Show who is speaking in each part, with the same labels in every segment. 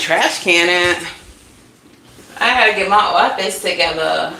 Speaker 1: trash can at? I gotta get my office together.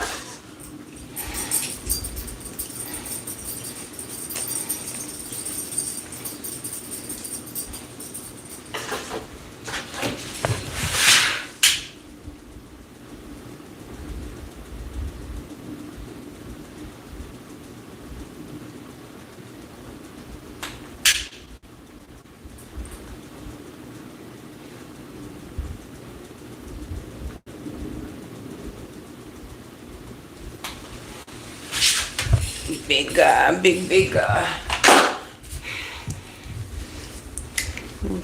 Speaker 1: Big guy, big guy.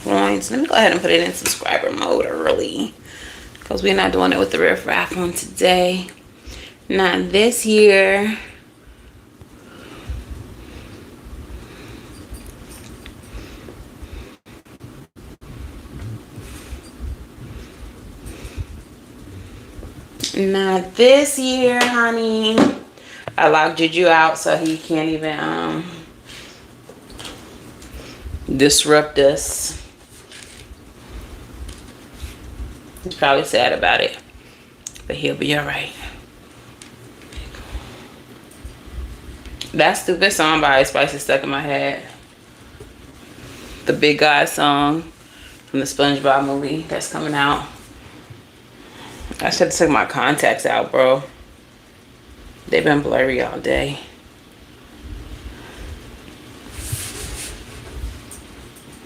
Speaker 1: Points. Let me go ahead and put it in subscriber mode early, because we're not doing it with the riff raff one today. Not this year. Not this year, honey. I locked Juju out so he can't even disrupt us. He's probably sad about it, but he'll be all right. That stupid song by Ice Spice is stuck in my head. The Big Guy song from the SpongeBob movie that's coming out. I should have took my contacts out, bro. They've been blurry all day.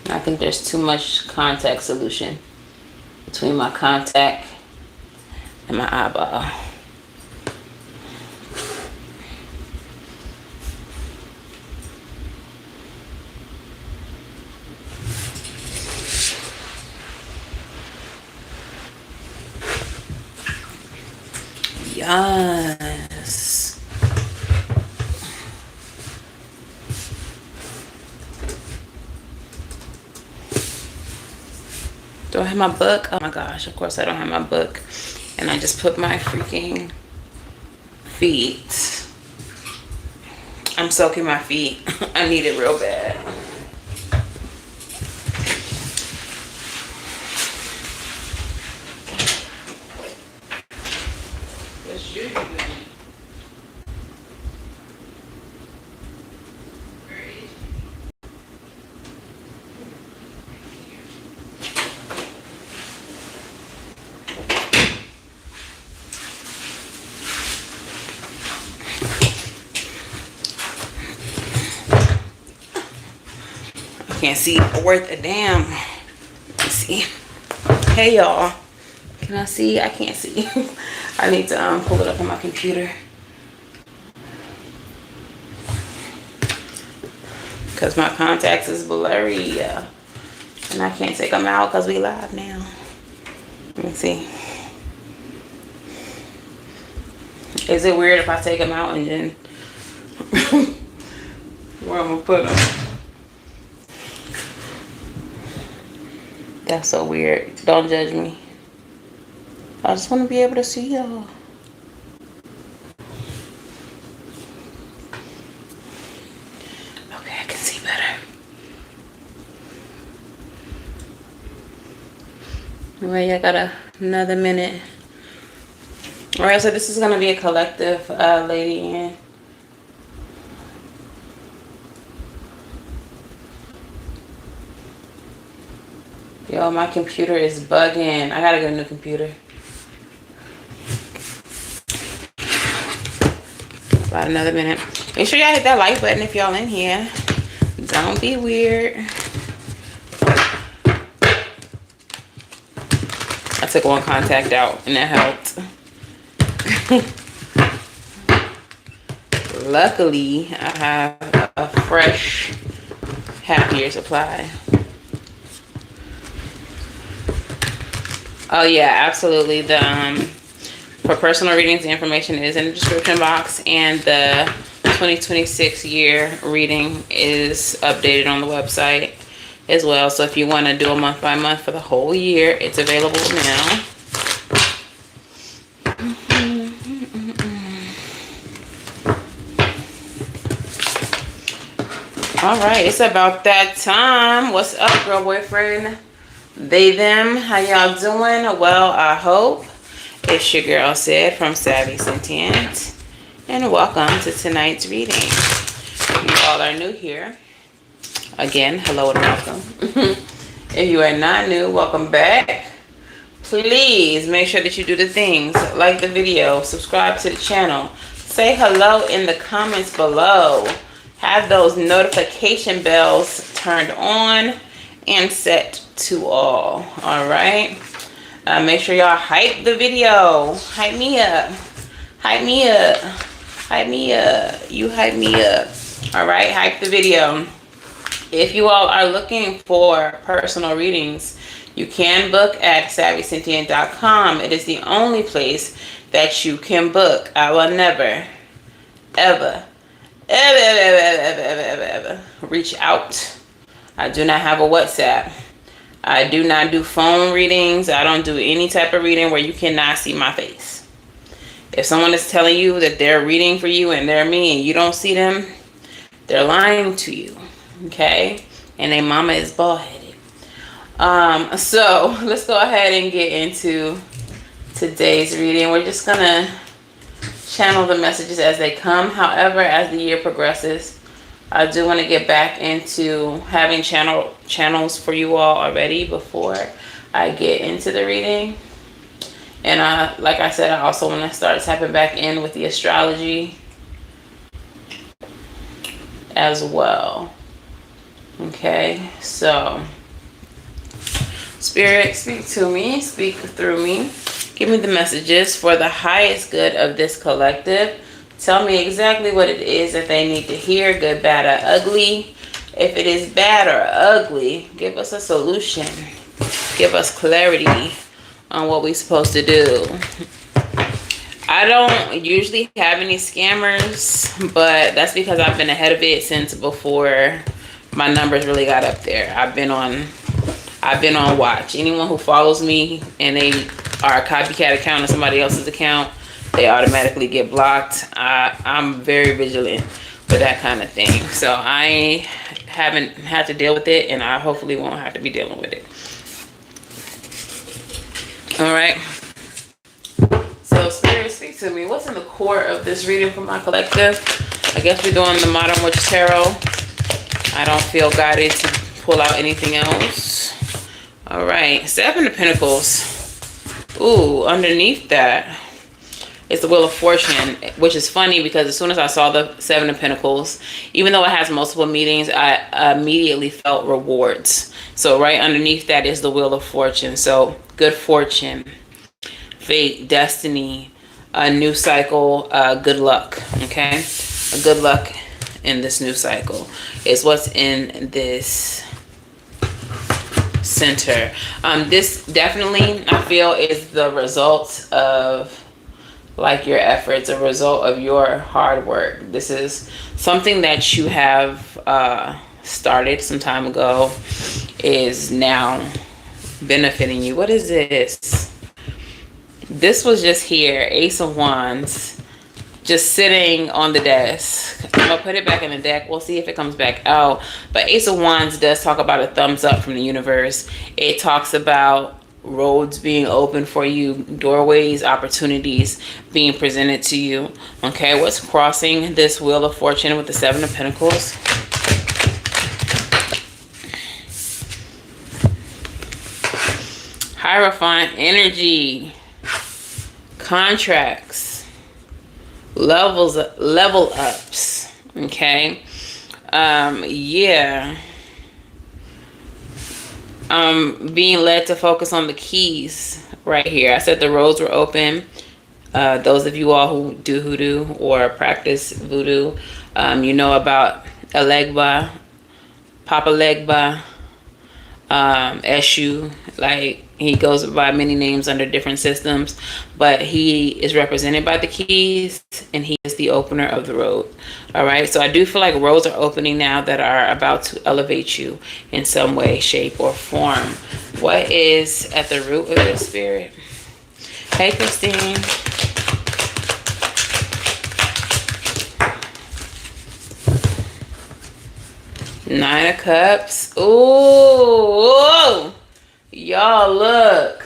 Speaker 1: I think there's too much contact solution between my contact and my eyeball. Yes. Do I have my book? Oh my gosh, of course I don't have my book. And I just put my freaking feet. I'm soaking my feet. I need it real bad. Can't see worth a damn. Let's see. Hey y'all, can I see? I can't see. I need to pull it up on my computer, because my contacts is blurry, and I can't take them out because we live now. Let me see. Is it weird if I take them out and then where I'm gonna put them? That's so weird. Don't judge me. I just want to be able to see y'all. Okay, I can see better. Alright, I got another minute. Alright, so this is going to be a collective lady in. Yo, my computer is bugging. I gotta get a new computer. About another minute. Make sure y'all hit that like button if y'all in here. Don't be weird. I took one contact out and that helped. Luckily, I have a fresh half-year supply. Oh yeah, absolutely. The for personal readings, the information is in the description box, and the 2026 year reading is updated on the website as well. So if you want to do a month by month for the whole year, it's available now. All right, it's about that time. What's up, girl boyfriend? They, them, how y'all doing? Well, I hope. It's your girl Sid from Savvy Sentient, and welcome to tonight's reading. If you all are new here, again, hello and welcome. If you are not new, welcome back. Please make sure that you do the things, like the video, subscribe to the channel, say hello in the comments below, have those notification bells turned on and set to all right? Make sure y'all hype the video. Hype me up. Hype me up. Hype me up. You hype me up. All right, hype the video. If you all are looking for personal readings, you can book at SavvySentient.com. It is the only place that you can book. I will never, ever, ever reach out. I do not have a WhatsApp. I do not do phone readings. I don't do any type of reading where you cannot see my face. If someone is telling you that they're reading for you and they're me and you don't see them, they're lying to you. Okay? And their mama is bald-headed. So let's go ahead and get into today's reading. We're just gonna channel the messages as they come. However, as the year progresses, I do want to get back into having channels for you all already before I get into the reading. And like I said, I also want to start tapping back in with the astrology as well. Okay, so Spirit, speak to me, speak through me. Give me the messages for the highest good of this collective. Tell me exactly what it is that they need to hear, good, bad, or ugly. If it is bad or ugly, give us a solution. Give us clarity on what we're supposed to do. I don't usually have any scammers, but that's because I've been ahead of it since before my numbers really got up there. I've been on watch. Anyone who follows me and they are a copycat account of somebody else's account, they automatically get blocked. I'm very vigilant for that kind of thing. So I haven't had to deal with it, and I hopefully won't have to be dealing with it. All right. So Spirit, speak to me. What's in the core of this reading for my collective? I guess we're doing the Modern Witch Tarot. I don't feel guided to pull out anything else. All right. Seven of Pentacles. Ooh, underneath that, it's the Wheel of Fortune, which is funny because as soon as I saw the Seven of Pentacles, even though it has multiple meanings, I immediately felt rewards. So right underneath that is the Wheel of Fortune. So good fortune, fate, destiny, a new cycle, good luck. Okay, good luck in this new cycle is what's in this center. This definitely, I feel, is the result of like your efforts, a result of your hard work. This is something that you have started some time ago, is now benefiting you. What is this? This was just here, Ace of Wands, just sitting on the desk. I'm gonna put it back in the deck. We'll see if it comes back out. But Ace of Wands does talk about a thumbs up from the universe. It talks about roads being open for you, doorways, opportunities being presented to you. Okay, what's crossing this Wheel of Fortune with the Seven of Pentacles? Hierophant energy, contracts, level ups. Okay, yeah. Being led to focus on the keys right here. I said the roads were open. Those of you all who do hoodoo or practice voodoo, you know about Elegba, Papa Legba, Eshu. Like, he goes by many names under different systems, but he is represented by the keys, and he is the opener of the road. All right, so I do feel like roads are opening now that are about to elevate you in some way, shape, or form. What is at the root of this, Spirit? Hey, Christine. Nine of Cups. Ooh. Y'all, look.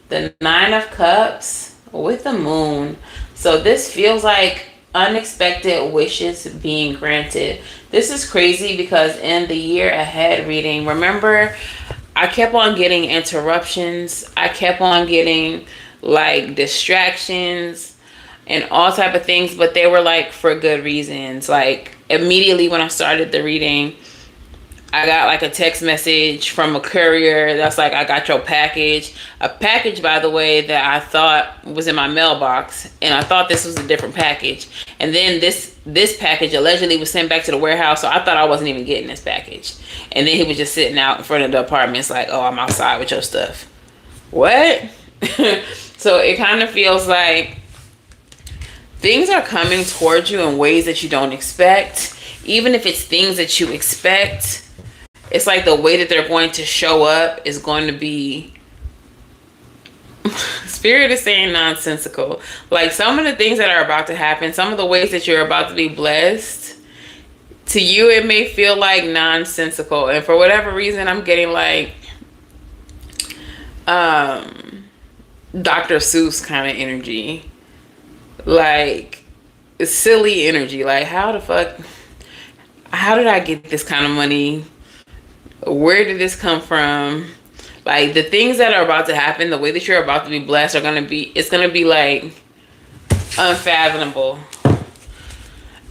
Speaker 1: The Nine of Cups with the Moon. So this feels like unexpected wishes being granted. This is crazy because in the year ahead reading, remember, I kept on getting interruptions. I kept on getting like distractions and all type of things, but they were like for good reasons. Like immediately when I started the reading, I got like a text message from a courier that's like, I got your package. A package, by the way, that I thought was in my mailbox. And I thought this was a different package. And then this package allegedly was sent back to the warehouse. So I thought I wasn't even getting this package. And then he was just sitting out in front of the apartment. It's like, oh, I'm outside with your stuff. What? So it kind of feels like things are coming towards you in ways that you don't expect. Even if it's things that you expect, it's like the way that they're going to show up is going to be Spirit is saying nonsensical. Like some of the things that are about to happen, some of the ways that you're about to be blessed, to you it may feel like nonsensical. And for whatever reason, I'm getting like Dr. Seuss kind of energy. Like silly energy. Like how did I get this kind of money? Where did this come from? Like the things that are about to happen, the way that you're about to be blessed are going to be, it's going to be like unfathomable.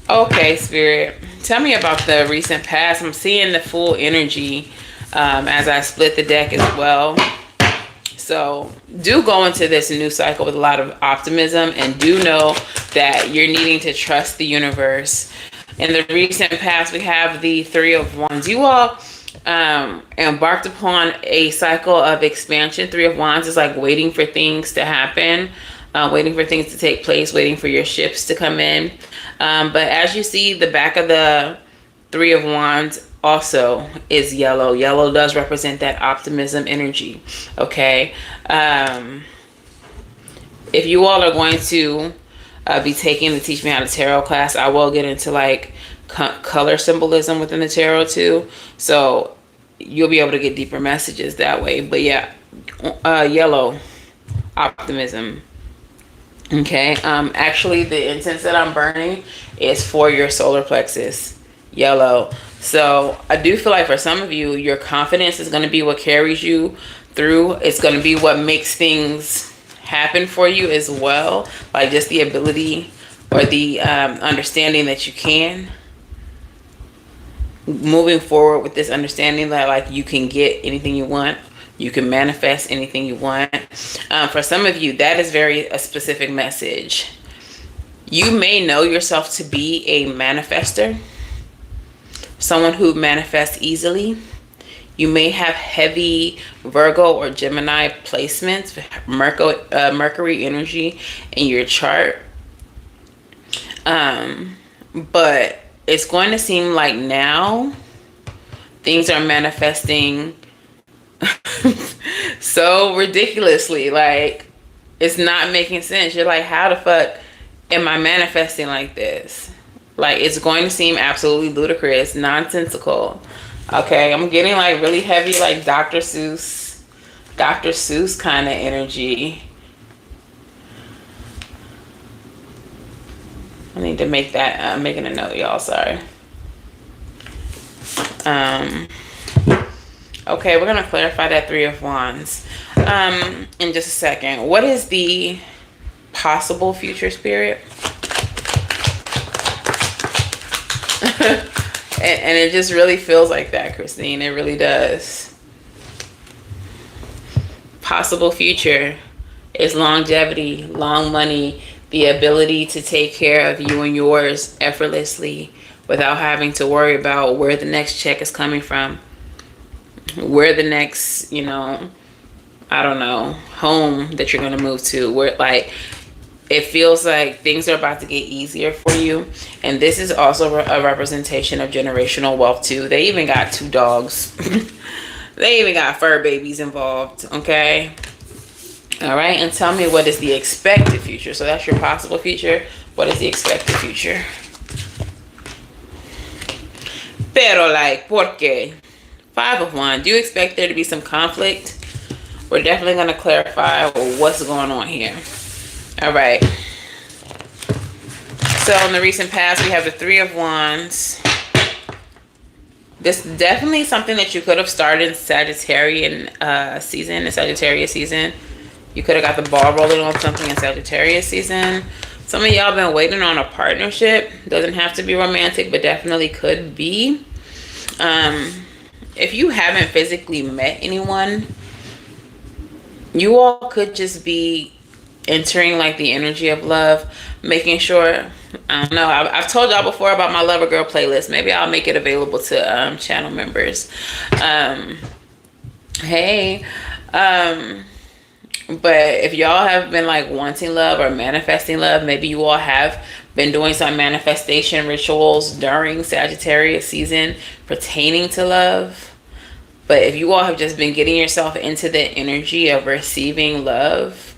Speaker 1: Okay, Spirit, tell me about the recent past. I'm seeing the full energy as I split the deck as well. So do go into this new cycle with a lot of optimism, and do know that you're needing to trust the universe. In the recent past, we have the Three of Wands. You all embarked upon a cycle of expansion. Three of Wands is like waiting for things to happen, waiting for things to take place, waiting for your ships to come in. But as you see, the back of the Three of Wands also is yellow. Yellow does represent that optimism energy. Okay. If you all are going to be taking the Teach Me How to Tarot class, I will get into like color symbolism within the tarot too, so you'll be able to get deeper messages that way. But yeah, yellow, optimism. Okay. Actually the incense that I'm burning is for your solar plexus, yellow. So I do feel like for some of you, your confidence is going to be what carries you through. It's going to be what makes things happen for you as well, like just the ability or the understanding that you can moving forward with this understanding that like you can get anything you want, you can manifest anything you want. For some of you, that is a specific message. You may know yourself to be a manifester, someone who manifests easily. You may have heavy Virgo or Gemini placements, Mercury energy in your chart. But it's going to seem like now things are manifesting so ridiculously. Like it's not making sense. You're like, how the fuck am I manifesting like this? Like it's going to seem absolutely ludicrous, nonsensical. Okay, I'm getting like really heavy, like Dr. Seuss kind of energy. I need to make that, I'm making a note, y'all, sorry. Okay, we're gonna clarify that Three of Wands in just a second. What is the possible future, Spirit? And it just really feels like that, Christine. It really does. Possible future is longevity, long money, the ability to take care of you and yours effortlessly without having to worry about where the next check is coming from, where the next, you know, I don't know, home that you're going to move to, where like it feels like things are about to get easier for you. And this is also a representation of generational wealth too. They even got 2 dogs. They even got fur babies involved. Okay. All right. And tell me, what is the expected future? So that's your possible future. What is the expected future? Pero like, ¿por qué? Five of Wands. Do you expect there to be some conflict? We're definitely going to clarify what's going on here. All right. So in the recent past, we have the Three of Wands. This is definitely something that you could have started in Sagittarian season, in Sagittarius season. You could have got the ball rolling on something in Sagittarius season. Some of y'all been waiting on a partnership. Doesn't have to be romantic, but definitely could be. If you haven't physically met anyone, you all could just be entering like the energy of love, making sure, I don't know, I've told y'all before about my Lover Girl playlist. Maybe I'll make it available to channel members. Hey, but if y'all have been like wanting love or manifesting love, maybe you all have been doing some manifestation rituals during Sagittarius season pertaining to love. But if you all have just been getting yourself into the energy of receiving love,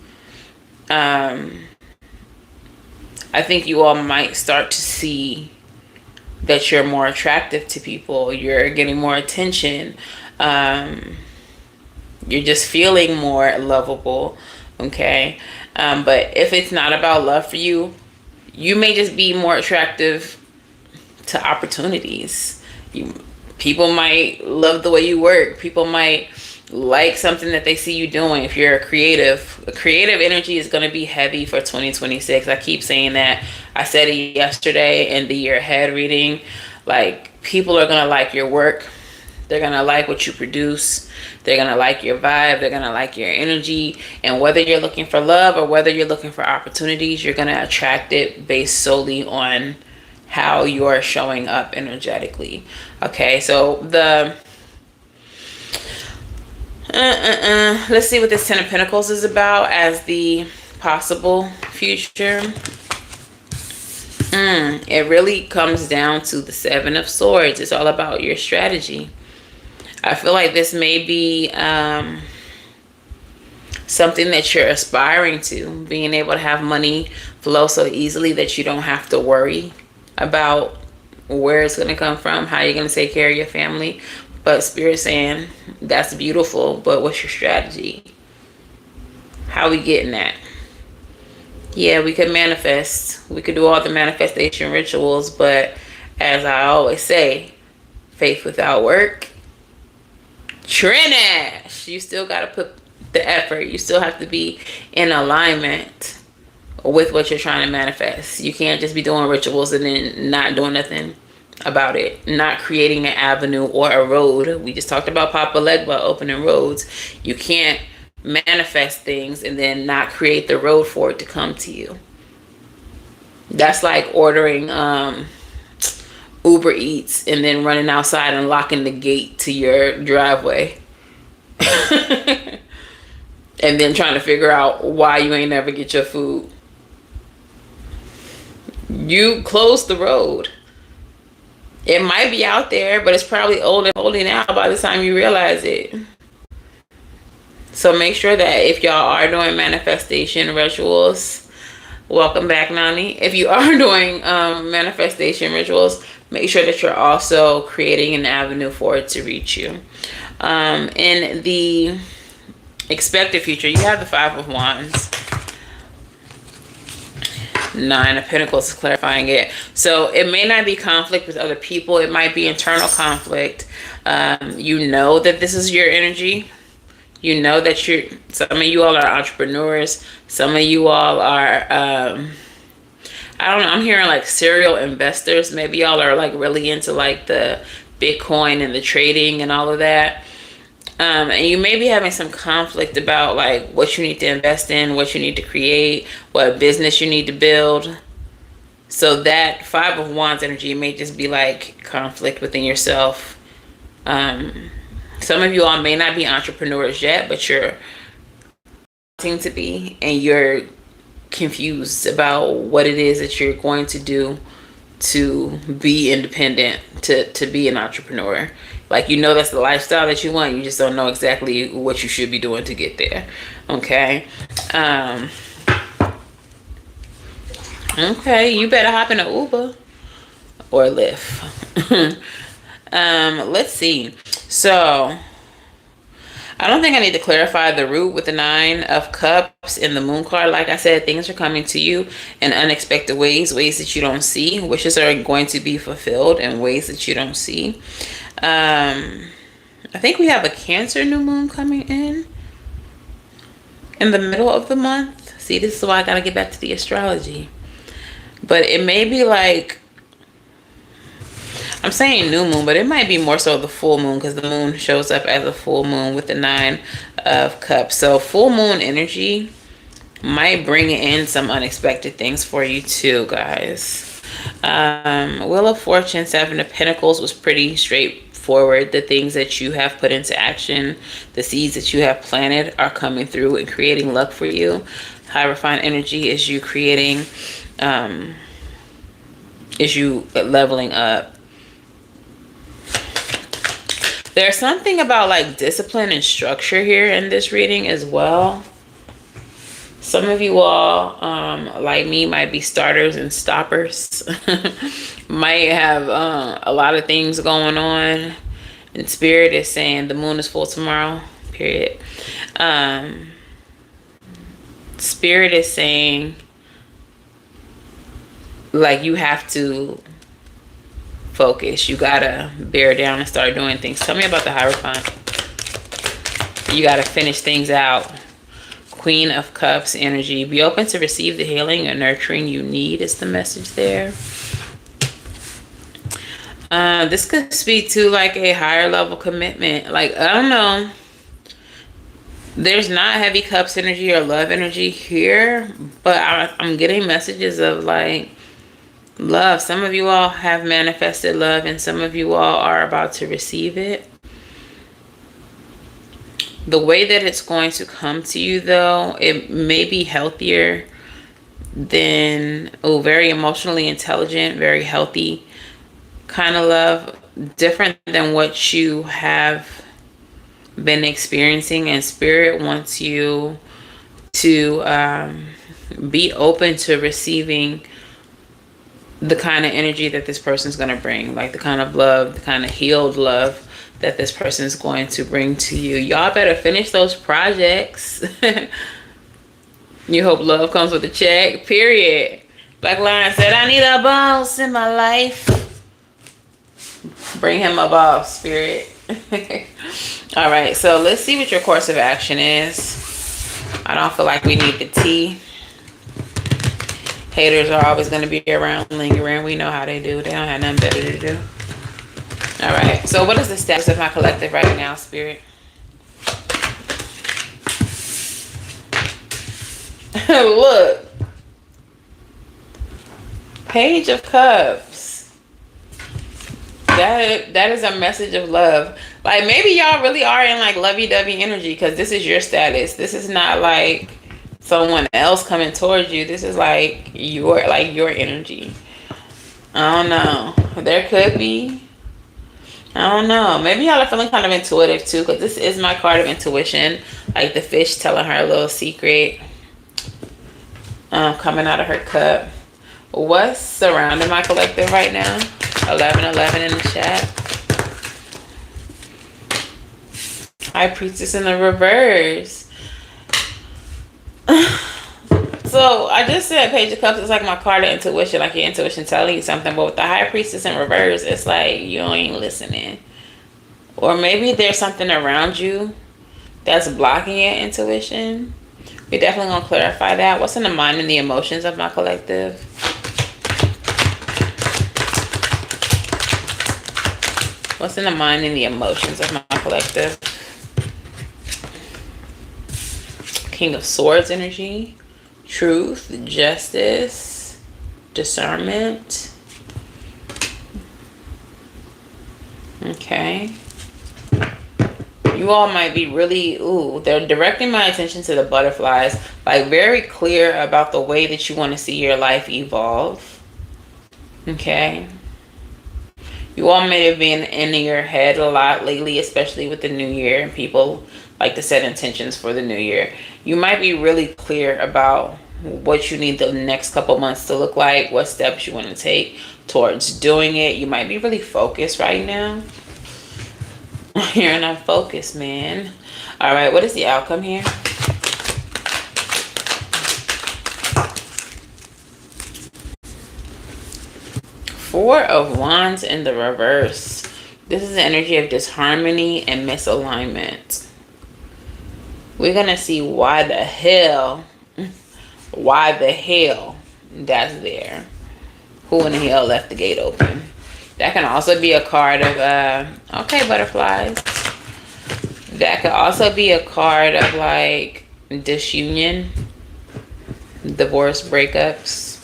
Speaker 1: I think you all might start to see that you're more attractive to people. You're getting more attention. You're just feeling more lovable. Okay. But if it's not about love for you, you may just be more attractive to opportunities. People might love the way you work. People might like something that they see you doing. If you're a creative energy is going to be heavy for 2026. I keep saying that. I said it yesterday in the year ahead reading. Like, people are going to like your work. They're going to like what you produce. They're going to like your vibe. They're going to like your energy. And whether you're looking for love or whether you're looking for opportunities, you're going to attract it based solely on how you're showing up energetically. Okay, so the let's see what this Ten of Pentacles is about as the possible future. It really comes down to the Seven of Swords. It's all about your strategy. I feel like this may be something that you're aspiring to, being able to have money flow so easily that you don't have to worry about where it's going to come from, how you're going to take care of your family. But Spirit's saying that's beautiful, but what's your strategy? How we getting that? Yeah, we could manifest. We could do all the manifestation rituals, but as I always say, faith without work, trash. You still got to put the effort. You still have to be in alignment with what you're trying to manifest. You can't just be doing rituals and then not doing nothing about it, not creating an avenue or a road. We just talked about Papa Legba opening roads. You can't manifest things and then not create the road for it to come to you. That's like ordering Uber Eats and then running outside and locking the gate to your driveway and then trying to figure out why you ain't never get your food. You closed the road. It might be out there, but it's probably old and holding out by the time you realize it. So make sure that if y'all are doing manifestation rituals, welcome back, Nani. If you are doing manifestation rituals, make sure that you're also creating an avenue for it to reach you. In the expected future, you have the Five of Wands. Nine of Pentacles is clarifying it. So it may not be conflict with other people. It might be internal conflict. You know that this is your energy. You know that some of you all are entrepreneurs. Some of you all are, I don't know, I'm hearing like serial investors. Maybe y'all are like really into like the Bitcoin and the trading and all of that. And you may be having some conflict about like what you need to invest in, what you need to create, what business you need to build. So that Five of Wands energy may just be like conflict within yourself. Some of you all may not be entrepreneurs yet, but you're wanting to be, and you're confused about what it is that you're going to do to be independent, to be an entrepreneur. Like, you know that's the lifestyle that you want. You just don't know exactly what you should be doing to get there. Okay. Okay, you better hop in an Uber or Lyft. Let's see. So I don't think I need to clarify the root with the Nine of Cups in the Moon card. Like I said, things are coming to you in unexpected ways, ways that you don't see. Wishes are going to be fulfilled in ways that you don't see. I think we have a Cancer new moon coming in the middle of the month. See, this is why I gotta get back to the astrology. But it may be like, I'm saying new moon, but it might be more so the full moon, because the moon shows up as a full moon with the Nine of Cups. So full moon energy might bring in some unexpected things for you too, guys. Wheel of Fortune, Seven of Pentacles was pretty straightforward. The things that you have put into action, the seeds that you have planted are coming through and creating luck for you. High refined energy is you creating, is you leveling up. There's something about like discipline and structure here in this reading as well. Some of you all, like me, might be starters and stoppers. Might have a lot of things going on. And Spirit is saying the moon is full tomorrow, period. Spirit is saying, like, you have to focus. You gotta bear down and start doing things. Tell me about the Hierophant. You gotta finish things out. Queen of Cups energy. Be open to receive the healing and nurturing you need is the message there. This could speak to like a higher level commitment. Like, I don't know. There's not heavy cups energy or love energy here, but I'm getting messages of like love. Some of you all have manifested love and some of you all are about to receive it. The way that it's going to come to you though, it may be healthier than, very emotionally intelligent, very healthy kind of love. Different than what you have been experiencing, and Spirit wants you to be open to receiving the kind of energy that this person's going to bring, like the kind of love, the kind of healed love that this person is going to bring to you. Y'all better finish those projects. You hope love comes with a check, period. Black Lion said, I need a boss in my life. Bring him a boss, Spirit. All right, so let's see what your course of action is. I don't feel like we need the tea. Haters are always going to be around, lingering. We know how they do. They don't have nothing better to do. All right, so what is the status of my collective right now, Spirit? Look. Page of Cups. That is a message of love. Like, maybe y'all really are in like lovey-dovey energy, because this is your status. This is not like someone else coming towards you. This is like your energy. I don't know. There could be. I don't know. Maybe y'all are feeling kind of intuitive too, because this is my card of intuition. Like the fish telling her a little secret coming out of her cup. What's surrounding my collective right now? 1111 in the chat. High Priestess in the reverse. So I just said Page of Cups is like my card of intuition, like your intuition telling you something. But with the High Priestess in reverse, it's like you ain't listening. Or maybe there's something around you that's blocking your intuition. We're definitely going to clarify that. What's in the mind and the emotions of my collective? What's in the mind and the emotions of my collective? King of Swords energy. Truth, justice, discernment. Okay. You all might be really, they're directing my attention to the butterflies. Like, very clear about the way that you want to see your life evolve. Okay. You all may have been in your head a lot lately, especially with the new year, and people like to set intentions for the new year. You might be really clear about what you need the next couple months to look like, what steps you want to take towards doing it. You might be really focused right now. You're not focused, man. All right, what is the outcome here? Four of Wands in the reverse. This is the energy of disharmony and misalignment. We're going to see why the hell that's there. Who in the hell left the gate open? That can also be a card of, okay, butterflies. That could also be a card of like disunion, divorce, breakups.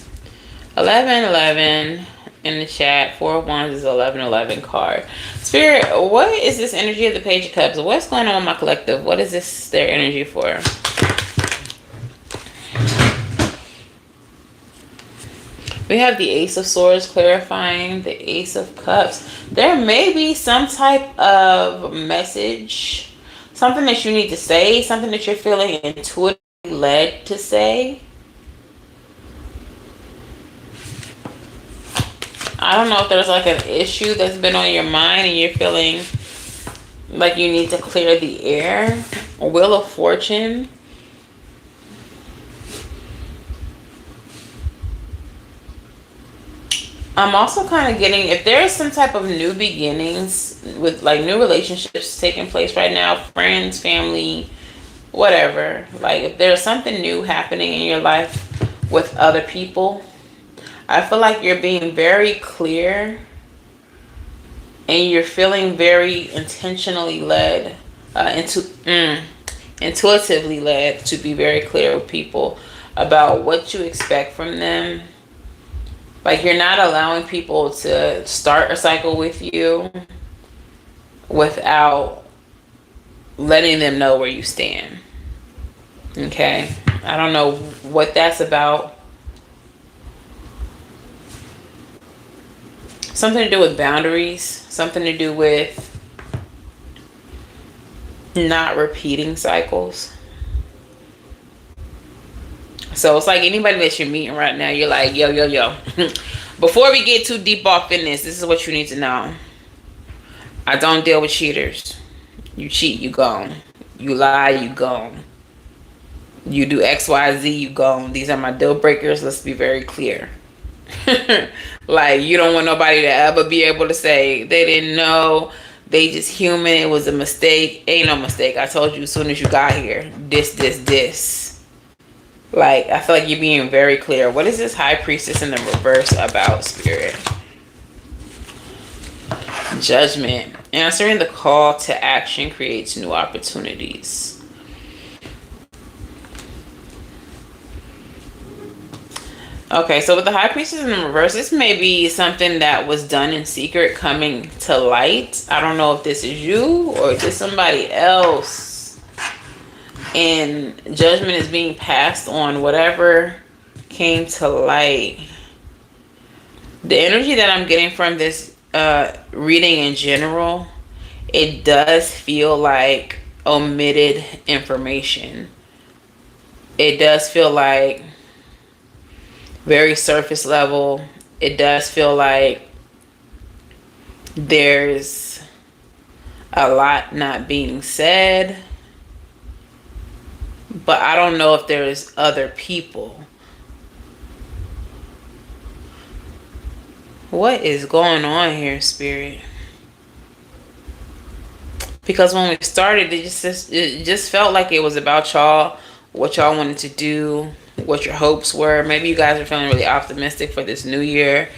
Speaker 1: 1111 in the chat. Four of Wands is 1111 card. Spirit, what is this energy of the Page of Cups? What's going on with my collective? What is this their energy for? We have the Ace of Swords clarifying the Ace of Cups. There may be some type of message, something that you need to say, something that you're feeling intuitively led to say. I don't know if there's like an issue that's been on your mind and you're feeling like you need to clear the air. Wheel of Fortune. I'm also kind of getting, if there's some type of new beginnings with like new relationships taking place right now, friends, family, whatever. Like if there's something new happening in your life with other people, I feel like you're being very clear and you're feeling very intentionally led, intuitively led to be very clear with people about what you expect from them. Like you're not allowing people to start a cycle with you without letting them know where you stand. Okay? I don't know what that's about. Something to do with boundaries. Something to do with not repeating cycles. So it's like anybody that you're meeting right now, you're like, yo. Before we get too deep off in this is what you need to know. I don't deal with cheaters. You cheat, you gone. You lie, you gone. You do X, Y, Z, you gone. These are my deal breakers. Let's be very clear. Like, you don't want nobody to ever be able to say they didn't know. They just human. It was a mistake. Ain't no mistake. I told you as soon as you got here. This. Like, I feel like you're being very clear. What is this High Priestess in the reverse about, Spirit? Judgment. Answering the call to action creates new opportunities. Okay, so with the High Priestess in the reverse, this may be something that was done in secret coming to light. I don't know if this is you or is this somebody else. And judgment is being passed on whatever came to light. The energy that I'm getting from this reading in general, it does feel like omitted information. It does feel like very surface level. It does feel like there's a lot not being said. But I don't know if there's other people. What is going on here, Spirit? Because when we started, it just felt like it was about y'all, what y'all wanted to do, what your hopes were. Maybe you guys are feeling really optimistic for this new year.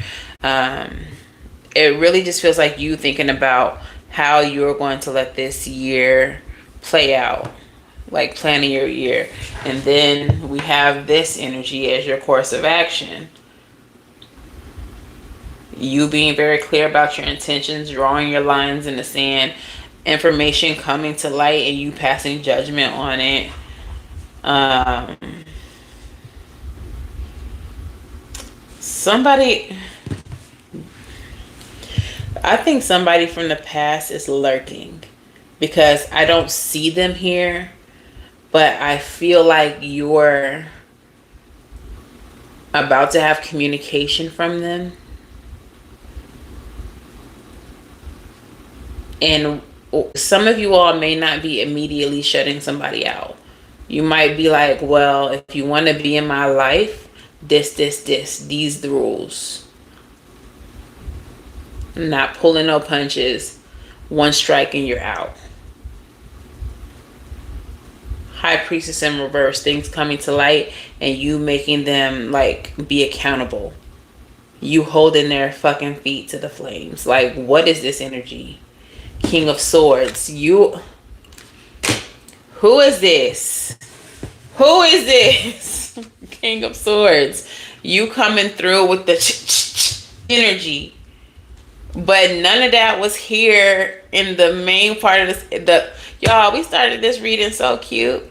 Speaker 1: It really just feels like you thinking about how you're going to let this year play out. Like planning your year. And then we have this energy as your course of action. You being very clear about your intentions, drawing your lines in the sand, information coming to light and you passing judgment on it. I think somebody from the past is lurking because I don't see them here. But I feel like you're about to have communication from them. And some of you all may not be immediately shutting somebody out. You might be like, well, if you want to be in my life, these the rules. Not pulling no punches. One strike and you're out. High Priestess in reverse, things coming to light and you making them like be accountable. You holding their fucking feet to the flames. Like, what is this energy? King of Swords. Who is this? Who is this? King of Swords. You coming through with the energy. But none of that was here in the main part of this. Y'all, we started this reading so cute.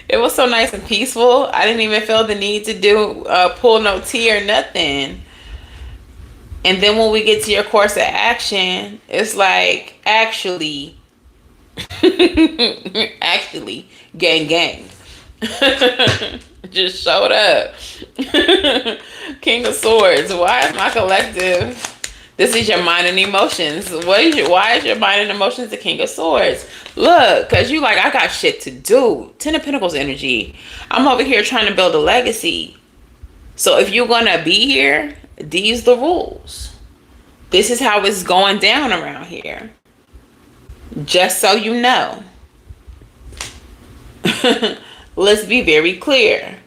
Speaker 1: It was so nice and peaceful. I didn't even feel the need to pull no tea or nothing. And then when we get to your course of action, it's like, actually, gang. Just showed up. King of Swords. Why is my collective? This is your mind and emotions. Why is your mind and emotions the King of Swords? Look, because you like, I got shit to do. Ten of Pentacles energy. I'm over here trying to build a legacy. So if you're going to be here, these the rules. This is how it's going down around here. Just so you know. Let's be very clear.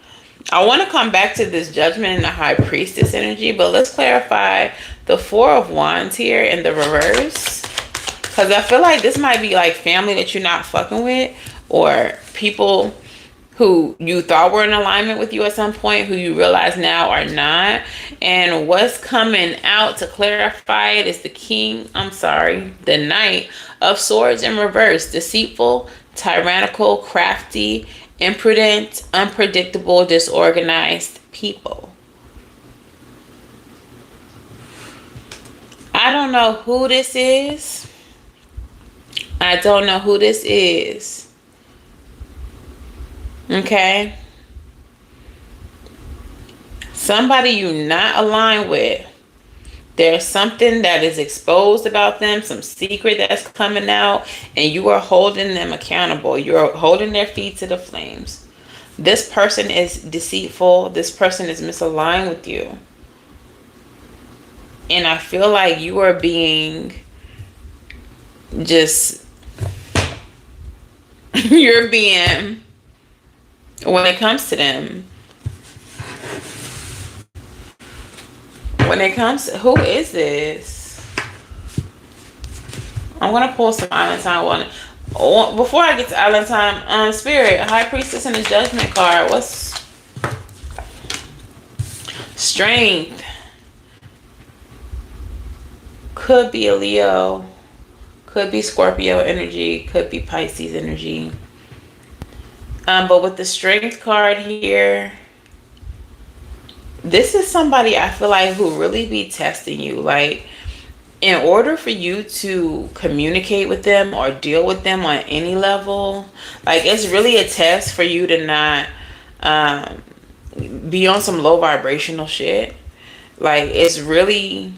Speaker 1: I want to come back to this Judgment and the High Priestess energy, but let's clarify the Four of Wands here in the reverse. Because I feel like this might be like family that you're not fucking with, or people who you thought were in alignment with you at some point, who you realize now are not. And what's coming out to clarify it is the Knight of Swords in reverse. Deceitful, tyrannical, crafty, imprudent, unpredictable, disorganized people. I don't know who this is. Okay? Somebody you not aligned with. There's something that is exposed about them, some secret that's coming out, and you are holding them accountable. You're holding their feet to the flames. This person is deceitful. This person is misaligned with you. And I feel like you are being when it comes to them, who is this? I'm going to pull some Island Time one. Before I get to Island Time, Spirit, High Priestess and the Judgment card. What's Strength? Could be a Leo. Could be Scorpio energy. Could be Pisces energy. But with the Strength card here, this is somebody I feel like who really be testing you. Like, in order for you to communicate with them or deal with them on any level, like, it's really a test for you to not be on some low vibrational shit. Like, it's really,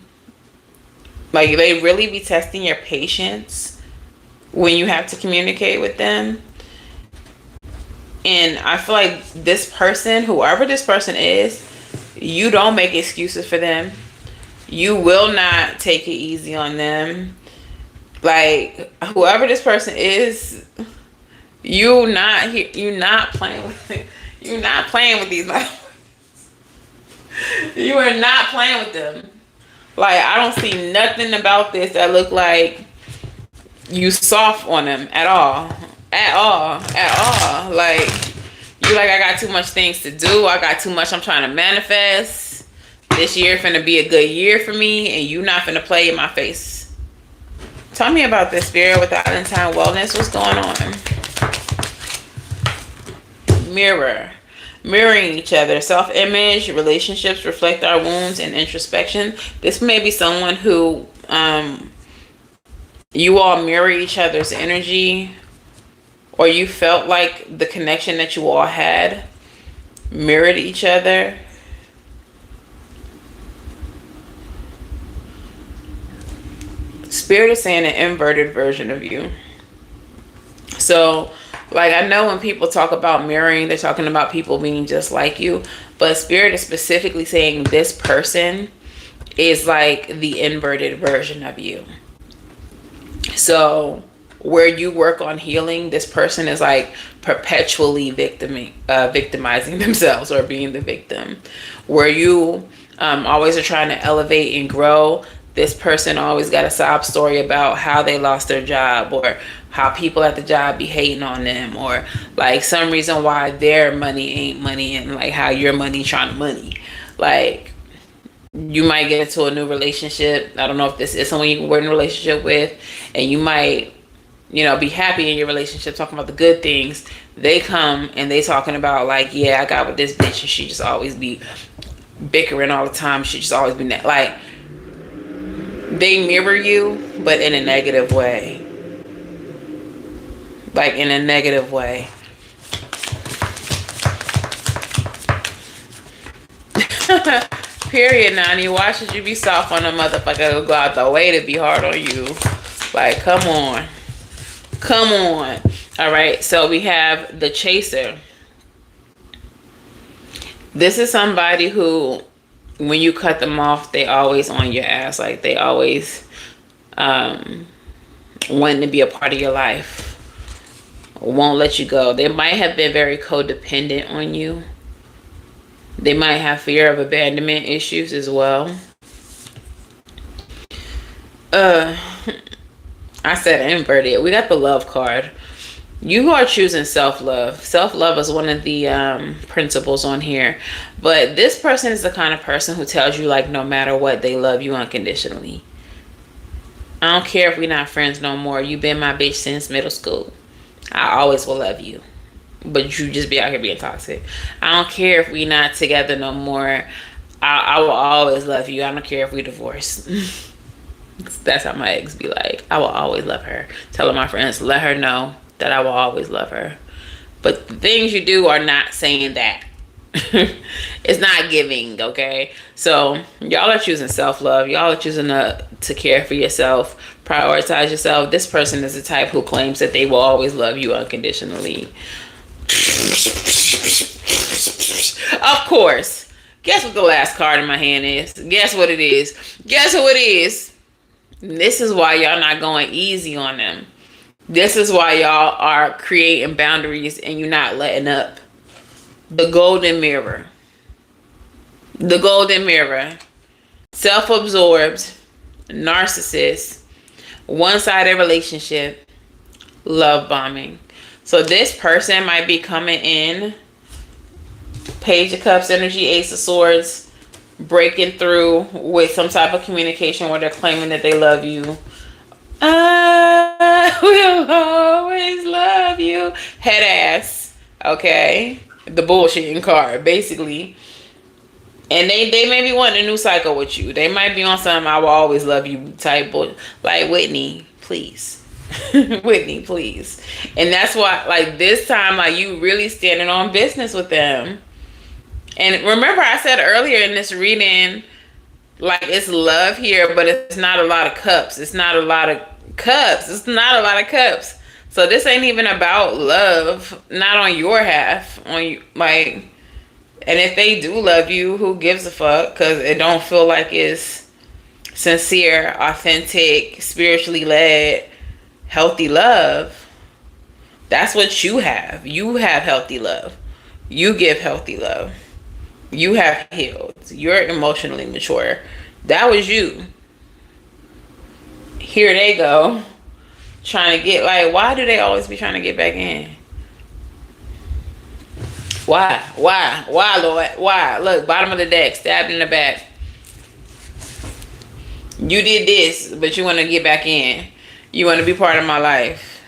Speaker 1: like, they really be testing your patience when you have to communicate with them. And I feel like this person, whoever this person is, you don't make excuses for them. You will not take it easy on them. Like, whoever this person is, you're not playing with it. You're not playing with these motherfuckers. You are not playing with them. Like, I don't see nothing about this that look like you soft on them at all. At all. Like, you like, I got too much things to do. I got too much I'm trying to manifest. This year finna be a good year for me, and you not finna play in my face. Tell me about this, Spirit, with the Island Time Wellness. What's going on? Mirroring each other. Self-image, relationships reflect our wounds, and introspection. This may be someone who you all mirror each other's energy, or you felt like the connection that you all had mirrored each other. Spirit is saying an inverted version of you. So, like, I know when people talk about mirroring, they're talking about people being just like you. But Spirit is specifically saying this person is like the inverted version of you. So, where you work on healing, this person is like perpetually victimizing themselves or being the victim. Where you always are trying to elevate and grow, this person always got a sob story about how they lost their job, or how people at the job be hating on them, or like some reason why their money ain't money, and like how your money trying to money. Like, you might get into a new relationship. I don't know if this is someone you were in a relationship with, and you might, you know, be happy in your relationship, talking about the good things. They come and they talking about like, yeah, I got with this bitch and she just always be bickering all the time. She just always be like, they mirror you, but in a negative way. Like, in a negative way. Period, Nani. Why should you be soft on a motherfucker who go out the way to be hard on you? Like, come on. Come on. All right, so we have the chaser. This is somebody who, when you cut them off, they always on your ass. Like, they always wanting to be a part of your life. Won't let you go. They might have been very codependent on you. They might have fear of abandonment issues as well. I said inverted. We got the love card. You are choosing self-love. Self-love is one of the principles on here. But this person is the kind of person who tells you, like, no matter what, they love you unconditionally. I don't care if we're not friends no more. You've been my bitch since middle school. I always will love you. But you just be out here being toxic. I don't care if we not together no more. I will always love you. I don't care if we divorce. That's how my ex be like. I will always love her. Telling my friends, let her know that I will always love her. But the things you do are not saying that. It's not giving, okay? So y'all are choosing self-love. Y'all are choosing to care for yourself. Prioritize yourself. This person is the type who claims that they will always love you unconditionally. Of course. Guess what the last card in my hand is? Guess what it is? Guess who it is? This is why y'all not going easy on them. This is why y'all are creating boundaries and you're not letting up. The golden mirror. The golden mirror. Self-absorbed. Narcissist. One-sided relationship. Love bombing. So this person might be coming in, Page of Cups energy, Ace of Swords, breaking through with some type of communication where they're claiming that they love you. I will always love you. Head ass. Okay? The bullshitting card, basically. And they may be wanting a new cycle with you. They might be on some I will always love you type. Like, Whitney, please. Whitney, please. And that's why, like, this time, like, you really standing on business with them. And remember, I said earlier in this reading, like, it's love here, but it's not a lot of cups. It's not a lot of cups. It's not a lot of cups. So this ain't even about love, not on your half, on you, like. And if they do love you, who gives a fuck? Because it don't feel like it's sincere, authentic, spiritually led, healthy love. That's what you have. You have healthy love. You give healthy love. You have healed. You're emotionally mature. That was you. Here they go. Trying to get, like, why do they always be trying to get back in? Why? Why, Lord? Why? Look, bottom of the deck, stabbed in the back. You did this, but you want to get back in. You want to be part of my life.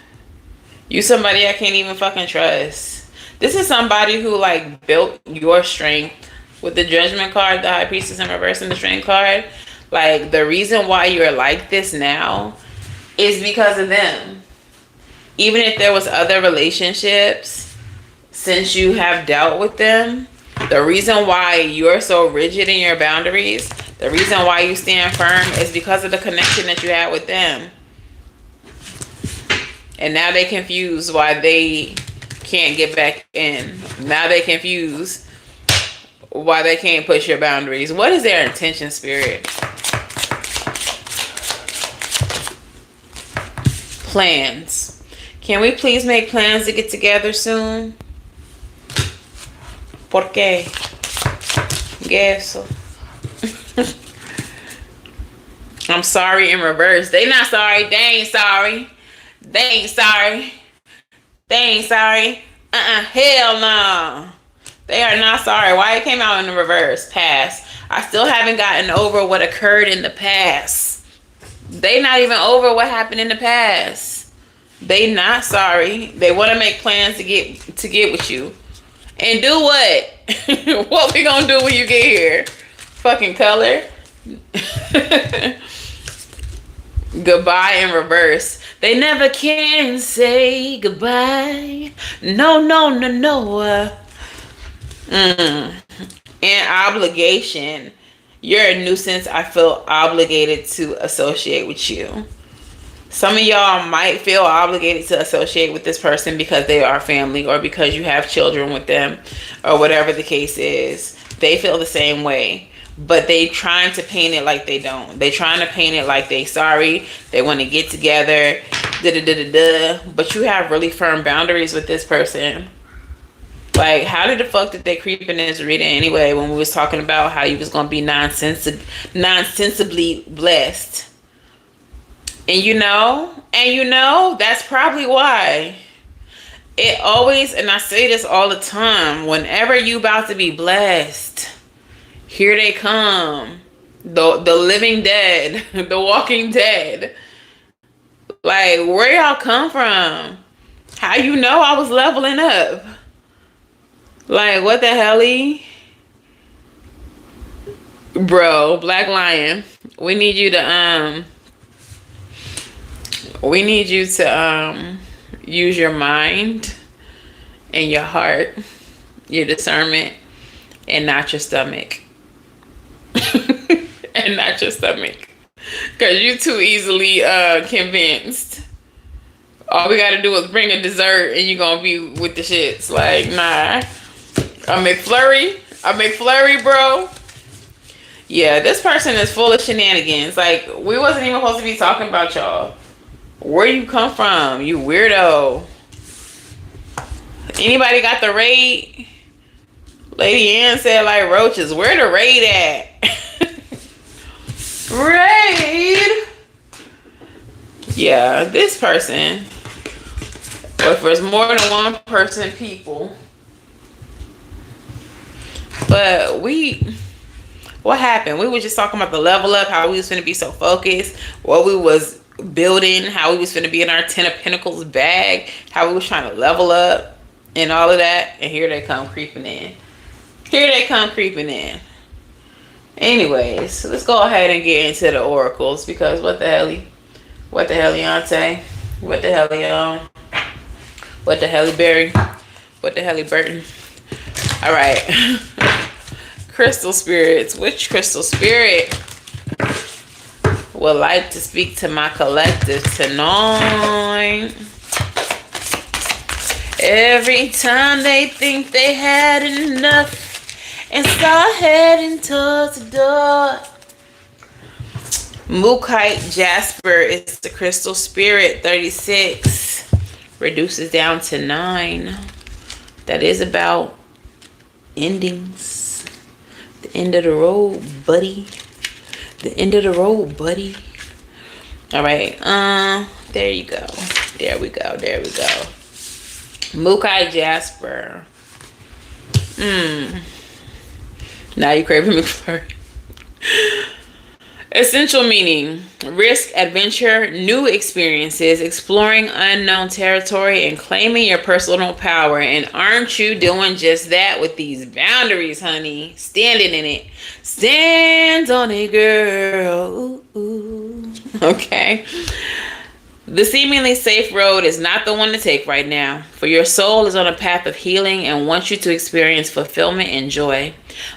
Speaker 1: You somebody I can't even fucking trust. This is somebody who, like, built your strength with the Judgment card, the High Priestess in reverse, and the Strength card. Like, the reason why you're like this now is because of them. Even if there was other relationships, since you have dealt with them, the reason why you're so rigid in your boundaries, The reason why you stand firm is because of the connection that you had with them. And now they confused why they can't get back in. Now they confused why they can't push your boundaries. What is their intention, Spirit? Plans. Can we please make plans to get together soon? ¿Por qué? Eso. I'm sorry in reverse. They not sorry. They ain't sorry. They ain't sorry. They ain't sorry. Hell no. They are not sorry. Why it came out in the reverse? Past. I still haven't gotten over what occurred in the past. They not even over what happened in the past. They not sorry. They want to make plans to get with you. And do what? What we gonna do when you get here? Fucking color? Goodbye in reverse. They never can say goodbye. No, no, no, no. And obligation. You're a nuisance. I feel obligated to associate with you. Some of y'all might feel obligated to associate with this person because they are family or because you have children with them or whatever the case is. They feel the same way. But they trying to paint it like they don't. They trying to paint it like they sorry. They want to get together. But you have really firm boundaries with this person. Like, how did the fuck did they creep in this reading anyway when we was talking about how you was going to be nonsensibly blessed? And you know, that's probably why. It always, and I say this all the time, whenever you about to be blessed, here they come. The living dead, the walking dead. Like, where y'all come from? How you know I was leveling up? Like, what the hell-y? Bro, Black Lion, we need you to use your mind and your heart, your discernment, and not your stomach. And not your stomach. Because you too easily convinced. All we gotta do is bring a dessert and you're gonna be with the shits. Like, nah. A McFlurry, bro. Yeah, this person is full of shenanigans. Like, we wasn't even supposed to be talking about y'all. Where you come from, you weirdo? Anybody got the raid? Lady Ann said like roaches. Where the raid at? Raid. Yeah, this person. But if there's more than one person, people. But what happened? We were just talking about the level up, how we was finna be so focused, what we was building, how we was finna be in our 10 of Pentacles bag, how we was trying to level up and all of that. And here they come creeping in. Anyways, so let's go ahead and get into the oracles, because what the hell, Yonte? What the hell, y'all? What the hell, Barry? What the hell, Burton? All right. Crystal spirits. Which crystal spirit would like to speak to my collective tonight? Every time they think they had enough and start heading towards the door. Mookite Jasper is the crystal spirit. 36 reduces down to 9. That is about endings. The end of the road, buddy. The end of the road, buddy. All right. There you go. There we go. Mookite Jasper. Now you craving McFlurry. Essential meaning: risk, adventure, new experiences, exploring unknown territory, and claiming your personal power. And aren't you doing just that with these boundaries, honey? Standing in it. Stand on it, girl. Ooh, ooh. Okay. The seemingly safe road is not the one to take right now, for your soul is on a path of healing and wants you to experience fulfillment and joy.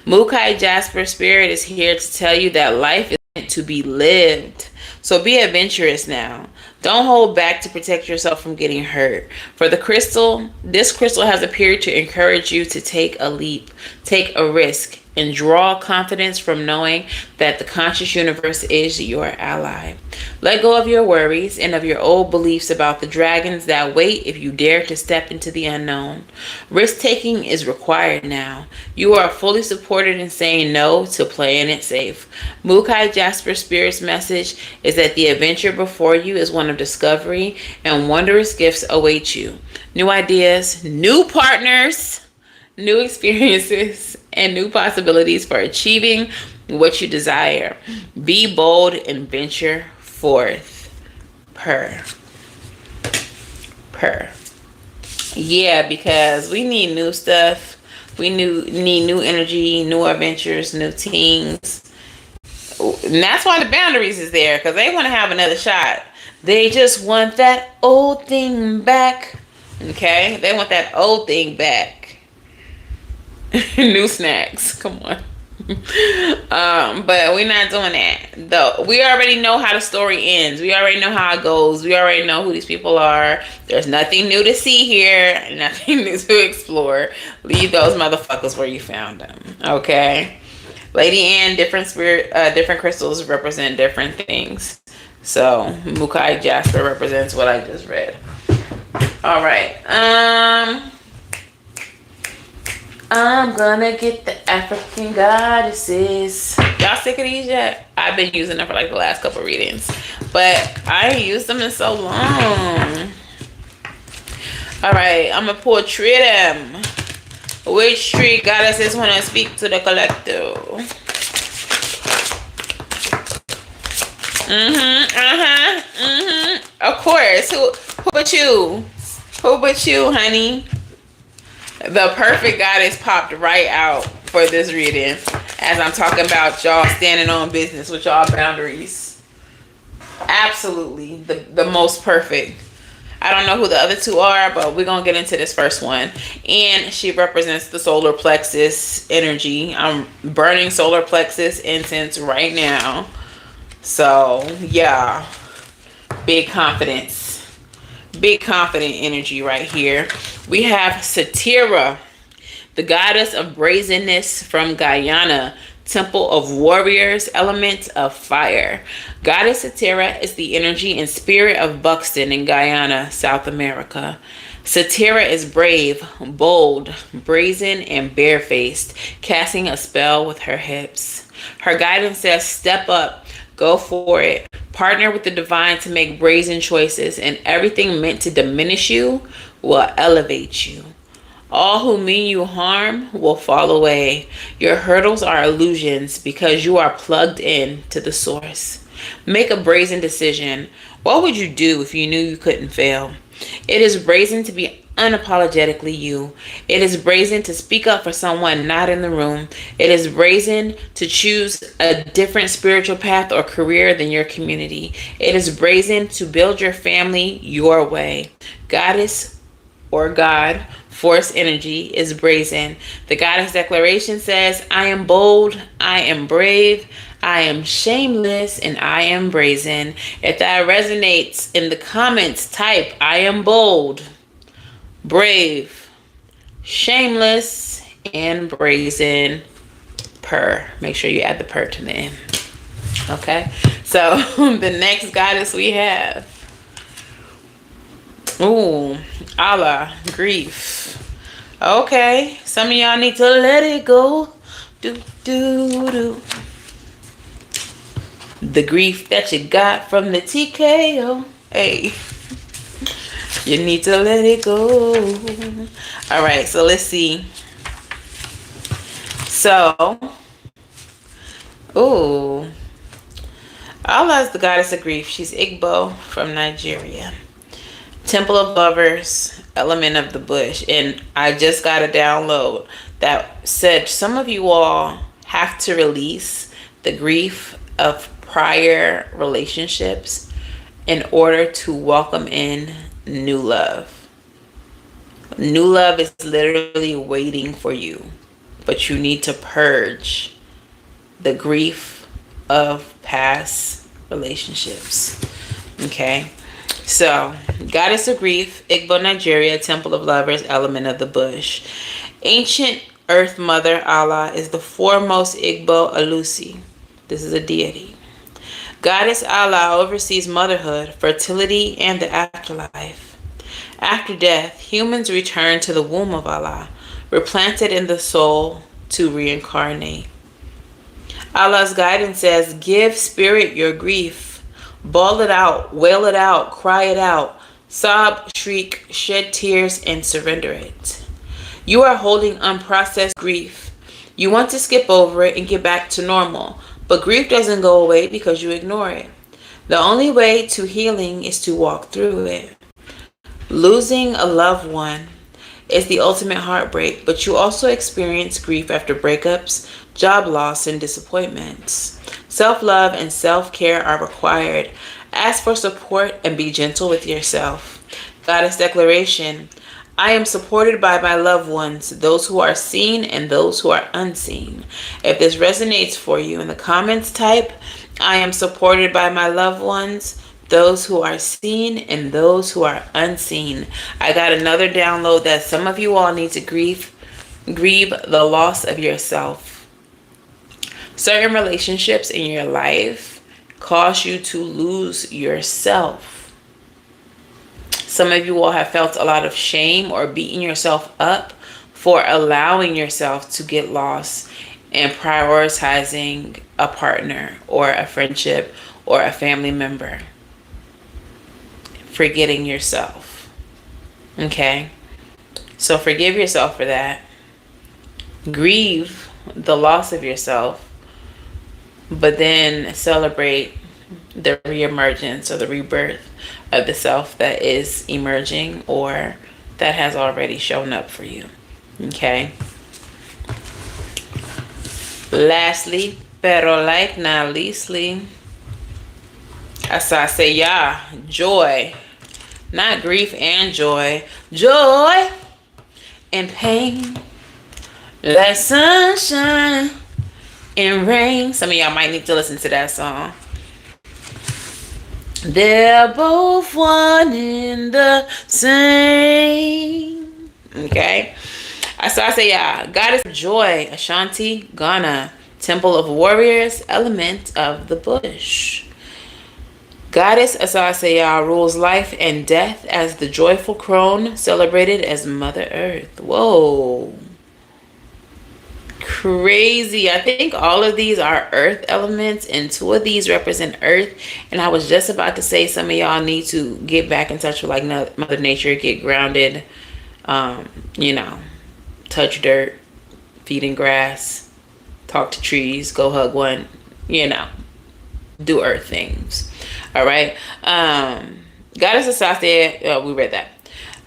Speaker 1: Mukai Jasper Spirit is here to tell you that life is meant to be lived. So be adventurous now. Don't hold back to protect yourself from getting hurt. For this crystal has appeared to encourage you to take a leap, take a risk, and draw confidence from knowing that the conscious universe is your ally. Let go of your worries and of your old beliefs about the dragons that wait if you dare to step into the unknown. Risk-taking is required now. You are fully supported in saying no to playing it safe. Mukai Jasper Spirit's message is that the adventure before you is one of discovery, and wondrous gifts await you. New ideas, new partners, new experiences, and new possibilities for achieving what you desire. Be bold and venture forth. Purr. Yeah, because we need new stuff. We need new energy, new adventures, new teams. And that's why the boundaries is there, because they want to have another shot. They just want that old thing back. Okay? They want that old thing back. New snacks. Come on. But we're not doing that. Though we already know how the story ends. We already know how it goes. We already know who these people are. There's nothing new to see here. Nothing new to explore. Leave those motherfuckers where you found them. Okay? Lady Anne, different crystals represent different things. So Mukai Jasper represents what I just read. All right. I'm gonna get the African goddesses. Y'all sick of these yet? I've been using them for like the last couple readings, but I ain't used them in so long. All right, I'm gonna pull three of them. Which three goddesses want to speak to the collective? Of course. Who but you? Who but you, honey? The perfect goddess popped right out for this reading as I'm talking about y'all standing on business with y'all boundaries. Absolutely. The most perfect. I don't know who the other two are, but we're going to get into this first one. And she represents the solar plexus energy. I'm burning solar plexus incense right now. So, yeah. Big confidence. Big confident energy right here. We have Satira, the goddess of brazenness from Guyana, temple of warriors, element of fire. Goddess Satira is the energy and spirit of Buxton in Guyana, South America. Satira is brave, bold, brazen, and barefaced, casting a spell with her hips. Her guidance says, step up, go for it, partner with the divine to make brazen choices, and everything meant to diminish you will elevate you. All who mean you harm will fall away. Your hurdles are illusions because you are plugged in to the source. Make a brazen decision. What would you do if you knew you couldn't fail? It is brazen to be unapologetically you. It is brazen to speak up for someone not in the room. It is brazen to choose a different spiritual path or career than your community. It is brazen to build your family your way. Goddess or God, force energy is brazen. The goddess declaration says, I am bold, I am brave, I am shameless, and I am brazen. If that resonates in the comments, type, I am bold, brave, shameless, and brazen. Purr. Make sure you add the purr to the end. Okay? So, the next goddess we have. Ooh, Allah, grief. Okay, some of y'all need to let it go. Do. The grief that you got from the TKO. Hey, you need to let it go. All right, so let's see. So, ooh, Allah is the goddess of grief. She's Igbo from Nigeria. Temple of Lovers, element of the bush. And I just got a download that said some of you all have to release the grief of prior relationships in order to welcome in new love. New love is literally waiting for you, but you need to purge the grief of past relationships. Okay? So, Goddess of Grief, Igbo, Nigeria, Temple of Lovers, Element of the Bush. Ancient Earth Mother Allah is the foremost Igbo Alusi. This is a deity. Goddess Allah oversees motherhood, fertility, and the afterlife. After death, humans return to the womb of Allah, replanted in the soul to reincarnate. Allah's guidance says, give spirit your grief. Bawl it out, wail it out, cry it out, sob, shriek, shed tears, and surrender it. You are holding unprocessed grief. You want to skip over it and get back to normal, but grief doesn't go away because you ignore it. The only way to healing is to walk through it. Losing a loved one is the ultimate heartbreak, but you also experience grief after breakups, job loss, and disappointments. Self-love and self-care are required. Ask for support and be gentle with yourself. Goddess Declaration. I am supported by my loved ones, those who are seen and those who are unseen. If this resonates for you, in the comments type, I am supported by my loved ones, those who are seen and those who are unseen. I got another download that some of you all need to grieve the loss of yourself. Certain relationships in your life cause you to lose yourself. Some of you all have felt a lot of shame or beating yourself up for allowing yourself to get lost and prioritizing a partner or a friendship or a family member. Forgetting yourself. Okay? So forgive yourself for that. Grieve the loss of yourself, but then celebrate the reemergence or the rebirth of the self that is emerging or that has already shown up for you. Okay? Lastly, pero like not leastly, Asasaya, joy. Not grief and joy. Joy and pain. Like sunshine and rain. Some of y'all might need to listen to that song. They're both one and the same. Okay. Asasaya, goddess of joy. Ashanti, Ghana. Temple of warriors, element of the bush. Goddess Asasaya rules life and death as the joyful crone, celebrated as Mother Earth. Whoa. Crazy. I think all of these are earth elements and 2 of these represent earth. And I was just about to say some of y'all need to get back in touch with like Mother Nature, get grounded, you know, touch dirt, feed in grass, talk to trees, go hug one, you know, do earth things. All right. Goddess Asasaya, we read that.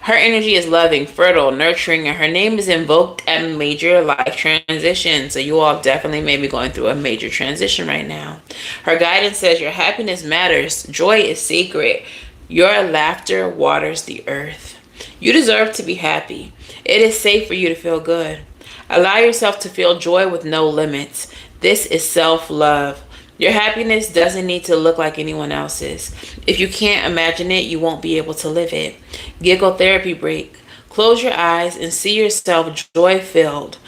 Speaker 1: Her energy is loving, fertile, nurturing, and her name is invoked at major life transition. So you all definitely may be going through a major transition right now. Her guidance says your happiness matters. Joy is sacred. Your laughter waters the earth. You deserve to be happy. It is safe for you to feel good. Allow yourself to feel joy with no limits. This is self-love. Your happiness doesn't need to look like anyone else's. If you can't imagine it, you won't be able to live it. Giggle therapy break. Close your eyes and see yourself joy-filled.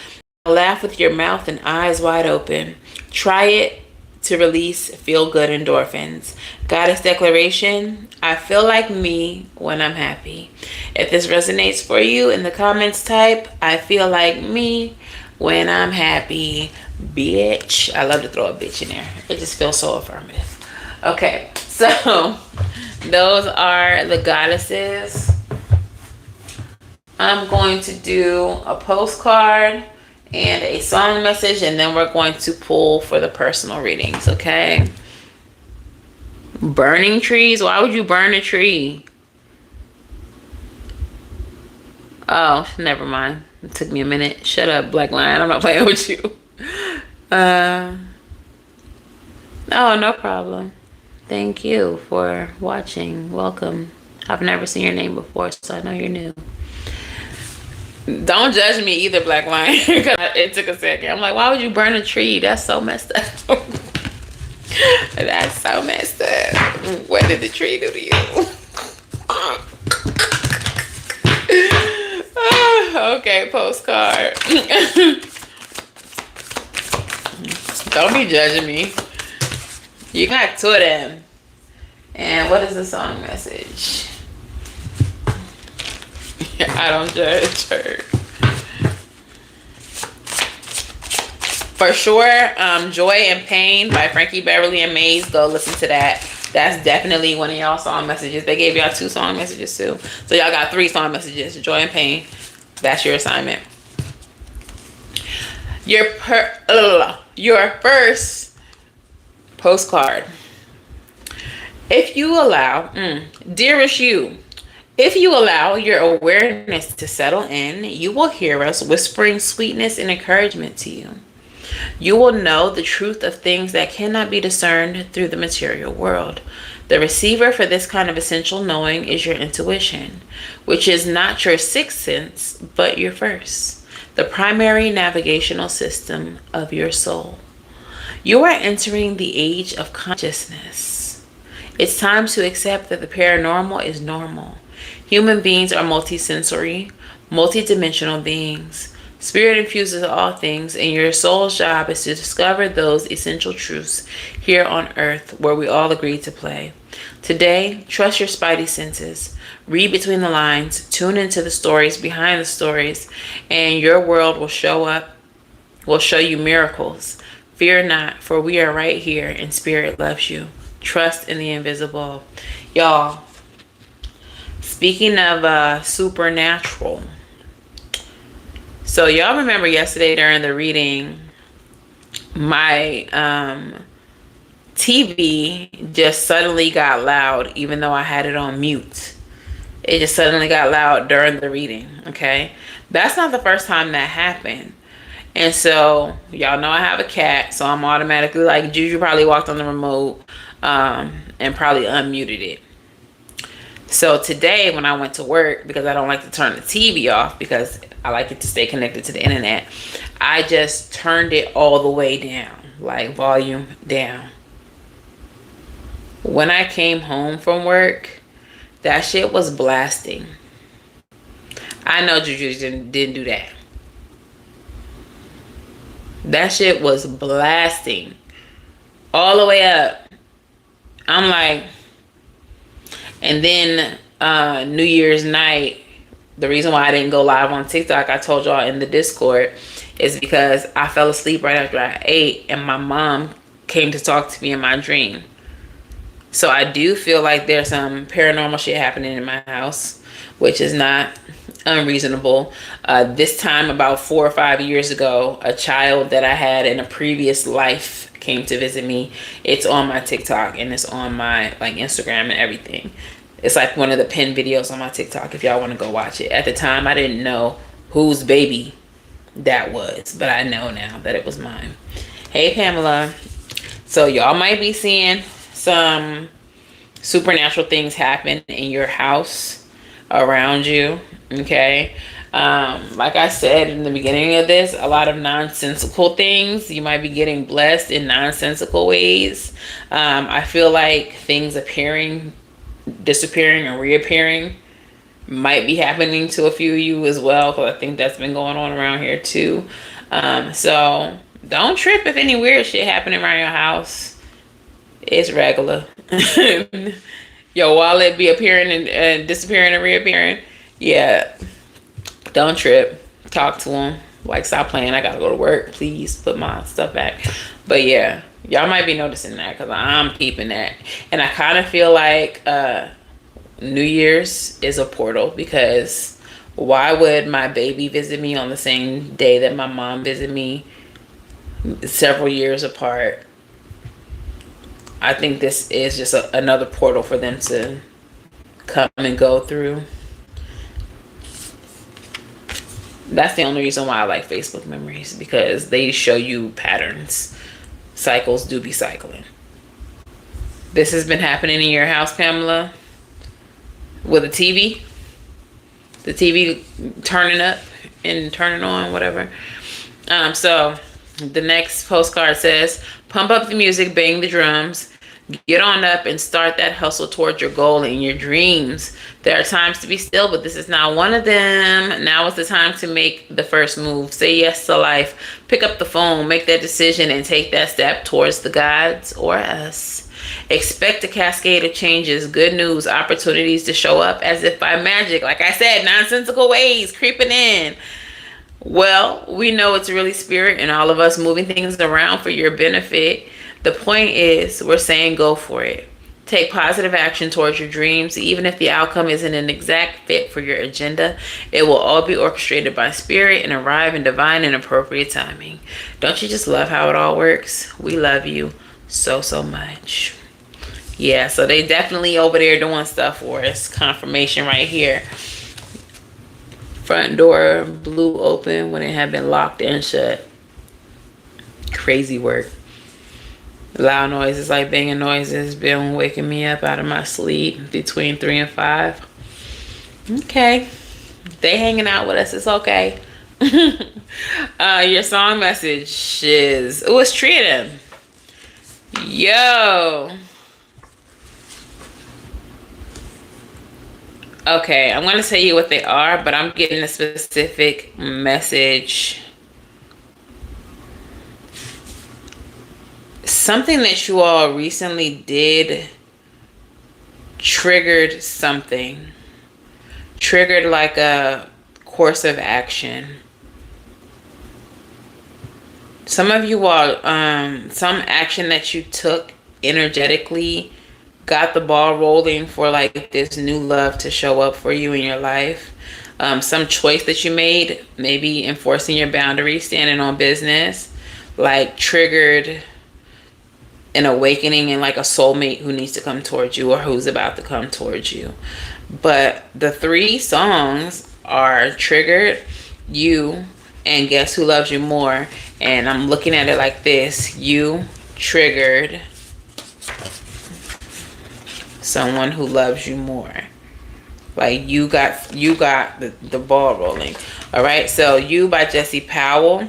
Speaker 1: Laugh with your mouth and eyes wide open. Try it to release feel-good endorphins. Goddess Declaration. I feel like me when I'm happy. If this resonates for you, in the comments type, I feel like me when I'm happy. Bitch. I love to throw a bitch in there. It just feels so affirmative. Okay, so those are the goddesses. I'm going to do a postcard and a song message, and then we're going to pull for the personal readings. Okay. Burning trees. Why would you burn a tree? Oh, never mind. It took me a minute. Shut up, Black Lion. I'm not playing with you. Oh, no problem. Thank you for watching. Welcome. I've never seen your name before, so I know you're new. Don't judge me either, Black Lion, because it took a second. I'm like, why would you burn a tree? That's so messed up. That's so messed up. What did the tree do to you? Okay, postcard. Don't be judging me. You got two of them. And what is the song message? I don't judge her. For sure, Joy and Pain by Frankie Beverly and Maze. Go listen to that. That's definitely one of y'all song messages. They gave y'all 2 song messages too. So y'all got 3 song messages. Joy and Pain. That's your assignment. Your first postcard. If you allow, dearest you, if you allow your awareness to settle in, you will hear us whispering sweetness and encouragement to you. You will know the truth of things that cannot be discerned through the material world. The receiver for this kind of essential knowing is your intuition, which is not your 6th sense, but your first, the primary navigational system of your soul. You are entering the age of consciousness. It's time to accept that the paranormal is normal. Human beings are multisensory, multidimensional beings. Spirit infuses all things, and your soul's job is to discover those essential truths here on earth where we all agree to play. Today, trust your spidey senses. Read between the lines, tune into the stories behind the stories, and your world will show you miracles. Fear not, for we are right here and Spirit loves you. Trust in the invisible. Y'all, speaking of supernatural, so y'all remember yesterday during the reading, my TV just suddenly got loud even though I had it on mute. It just suddenly got loud during the reading, okay? That's not the first time that happened. And so, y'all know I have a cat, so I'm automatically like, Juju probably walked on the remote and probably unmuted it. So today when I went to work, because I don't like to turn the TV off because I like it to stay connected to the internet, I just turned it all the way down, like volume down. When I came home from work, that shit was blasting. I know Juju didn't do that. That shit was blasting all the way up. I'm like, and then New Year's night, the reason why I didn't go live on TikTok, I told y'all in the Discord, is because I fell asleep right after I ate and my mom came to talk to me in my dream. So I do feel like there's some paranormal shit happening in my house, which is not unreasonable. This time about 4 or 5 years ago, a child that I had in a previous life came to visit me. It's on my TikTok and it's on my like Instagram and everything. It's like one of the pinned videos on my TikTok if y'all want to go watch it. At the time I didn't know whose baby that was, but I know now that it was mine. Hey Pamela. So y'all might be seeing some supernatural things happen in your house around you, okay? Like I said in the beginning of this, a lot of nonsensical things. You might be getting blessed in nonsensical ways. I feel like things appearing, disappearing, and reappearing might be happening to a few of you as well, because I think that's been going on around here too. So don't trip if any weird shit happening around your house. It's regular. Your wallet be appearing and disappearing and reappearing. Yeah. Don't trip. Talk to them. Like, stop playing. I gotta go to work. Please put my stuff back. But yeah, y'all might be noticing that because I'm keeping that. And I kind of feel like New Year's is a portal, because why would my baby visit me on the same day that my mom visited me several years apart? I think this is just another portal for them to come and go through. That's the only reason why I like Facebook memories, because they show you patterns. Cycles do be cycling. This has been happening in your house, Pamela, with a TV. The TV turning up and turning on, whatever. So the next postcard says, pump up the music, bang the drums, get on up and start that hustle towards your goal and your dreams. There are times to be still, but this is not one of them. Now is the time to make the first move. Say yes to life. Pick up the phone, make that decision, and take that step towards the gods or us. Expect a cascade of changes, good news, opportunities to show up as if by magic. Like I said, nonsensical ways creeping in. Well, we know it's really spirit and all of us moving things around for your benefit. The point is, we're saying go for it. Take positive action towards your dreams. Even if the outcome isn't an exact fit for your agenda, it will all be orchestrated by spirit and arrive in divine and appropriate timing. Don't you just love how it all works? We love you so, so much. Yeah, so they definitely over there doing stuff for us. Confirmation right here. Front door blew open when it had been locked and shut. Crazy work. Loud noises like banging noises been waking me up out of my sleep between 3 and 5. Okay. They hanging out with us. It's okay. Your song message is... Oh, it's 3 of them. Yo. Okay, I'm going to tell you what they are, but I'm getting a specific message. Something that you all recently did triggered something. Triggered like a course of action. Some of you all, some action that you took energetically got the ball rolling for like this new love to show up for you in your life. Some choice that you made, maybe enforcing your boundaries, standing on business, like triggered an awakening and like a soulmate who needs to come towards you or who's about to come towards you. But the 3 songs are triggered you and guess who loves you more. And I'm looking at it like this. You triggered someone who loves you more. Like you got the ball rolling. All right, so You by Jesse Powell.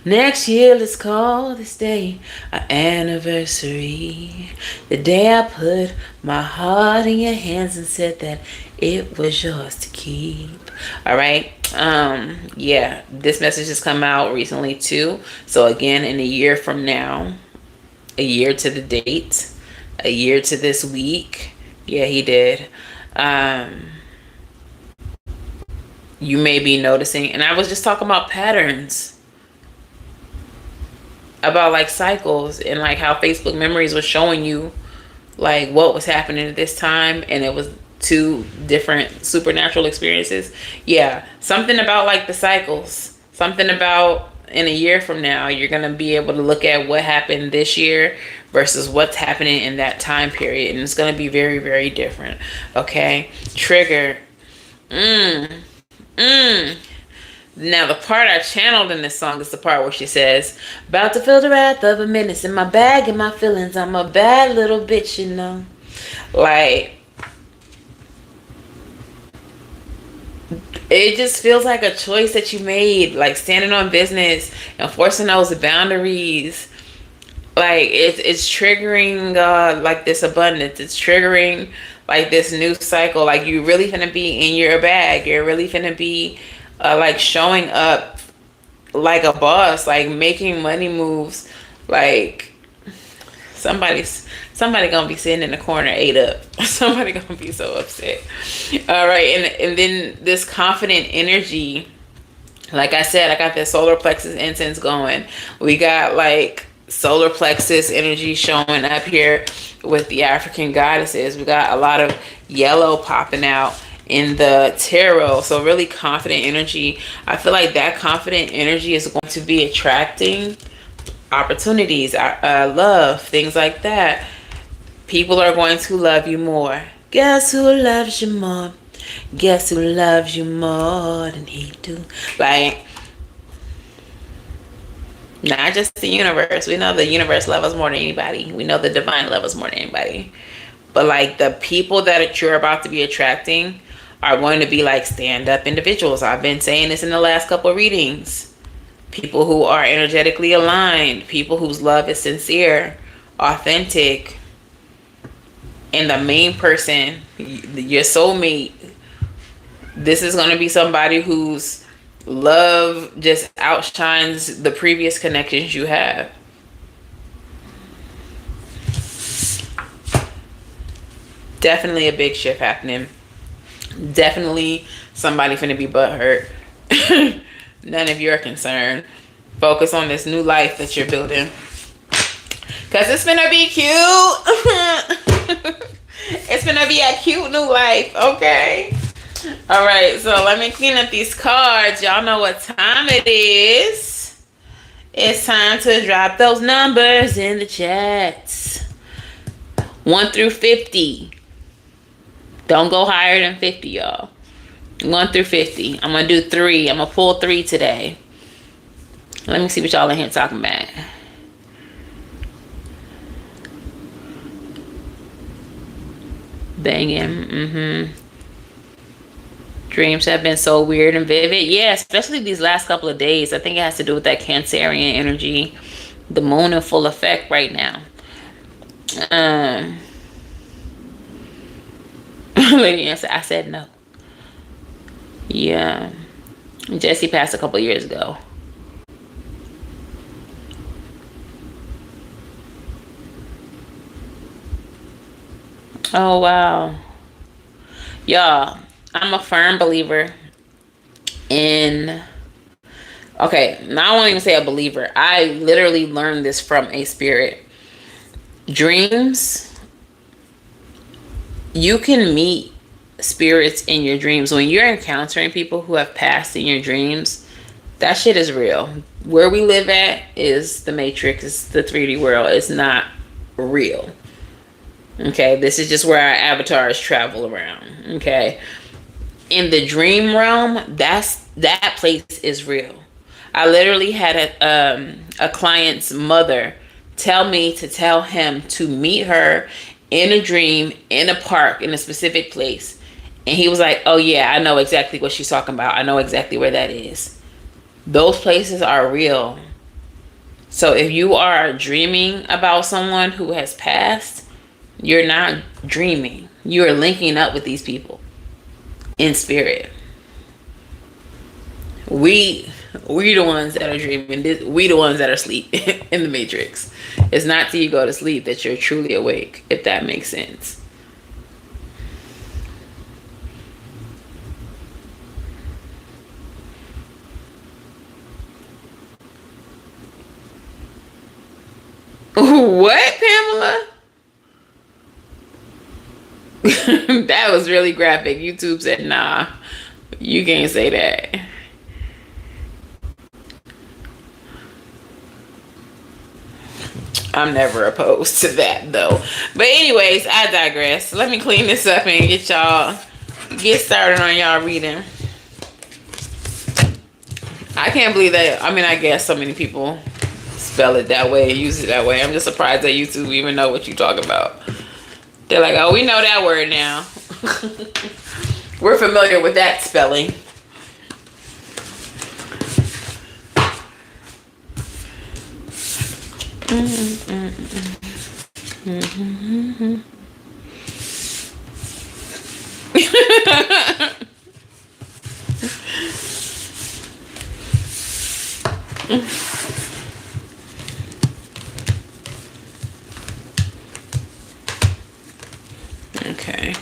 Speaker 1: Next year, let's call this day our anniversary. The day I put my heart in your hands and said that it was yours to keep. All right. Yeah, this message has come out recently too. So again, in a year from now, a year to the date, a year to this week. Yeah, he did. You may be noticing, and I was just talking about patterns, about like cycles and like how Facebook memories was showing you like what was happening at this time, and it was 2 different supernatural experiences. Yeah, something about like the cycles, something about in a year from now you're gonna be able to look at what happened this year versus what's happening in that time period, and it's gonna be very, very different. Okay, trigger. Now the part I channeled in this song is the part where she says, about to feel the wrath of a menace in my bag and my feelings, I'm a bad little bitch, you know. Like, it just feels like a choice that you made, like standing on business, enforcing those boundaries. Like it's triggering like this abundance. It's triggering like this new cycle. Like you really finna be in your bag. You're really finna be like showing up like a boss, like making money moves. Like somebody gonna be sitting in the corner ate up. Somebody gonna be so upset. All right, and then this confident energy. Like I said, I got this solar plexus incense going. We got like solar plexus energy showing up here with the African goddesses. We got a lot of yellow popping out in the tarot, so really confident energy. I feel like that confident energy is going to be attracting opportunities, love, things like that. People are going to love you more. Guess who loves you more? Guess who loves you more than he do? Like, Not just the universe. We know the universe loves us more than anybody. We know the divine loves us more than anybody. But like the people that you're about to be attracting are going to be like stand-up individuals. I've been saying this in the last couple of readings. People who are energetically aligned, people whose love is sincere, authentic, and the main person, your soulmate, this is going to be somebody whose love just outshines the previous connections you have. Definitely a big shift happening. Definitely somebody finna be butthurt. None of your concern. Focus on this new life that you're building. Cause it's finna be cute. It's finna be a cute new life, okay? All right, so let me clean up these cards. Y'all know what time it is. It's time to drop those numbers in the chats. 1 through 50. Don't go higher than 50, y'all. 1 through 50. I'm going to do 3. I'm going to pull 3 today. Let me see what y'all in here talking about. Banging. Dreams have been so weird and vivid. Yeah, especially these last couple of days. I think it has to do with that Cancerian energy. The moon in full effect right now. Lady answer, I said no. Yeah. Jesse passed a couple years ago. Oh, wow. Y'all, I'm a firm believer in... Okay, now I won't even say a believer. I literally learned this from a spirit. Dreams... You can meet spirits in your dreams. When you're encountering people who have passed in your dreams, that shit is real. Where we live at is the Matrix. It's the 3D world. It's not real. Okay, this is just where our avatars travel around. Okay, in the dream realm, that place is real. I literally had a client's mother tell me to tell him to meet her in a dream, in a park, in a specific place. And he was like, oh yeah, I know exactly what she's talking about. I know exactly where that is. Those places are real. So if you are dreaming about someone who has passed, you're not dreaming. You are linking up with these people in spirit. We the ones that are dreaming. We the ones that are asleep in the Matrix. It's not till you go to sleep that you're truly awake, if that makes sense. What, Pamela? That was really graphic. YouTube said, nah, you can't say that. I'm never opposed to that though. But anyways, I digress. Let me clean this up and get started on y'all reading. I can't believe that. I mean, I guess so many people spell it that way and use it that way. I'm just surprised that YouTube even know what you talk about. They're like, oh, we know that word now. We're familiar with that spelling. Okay.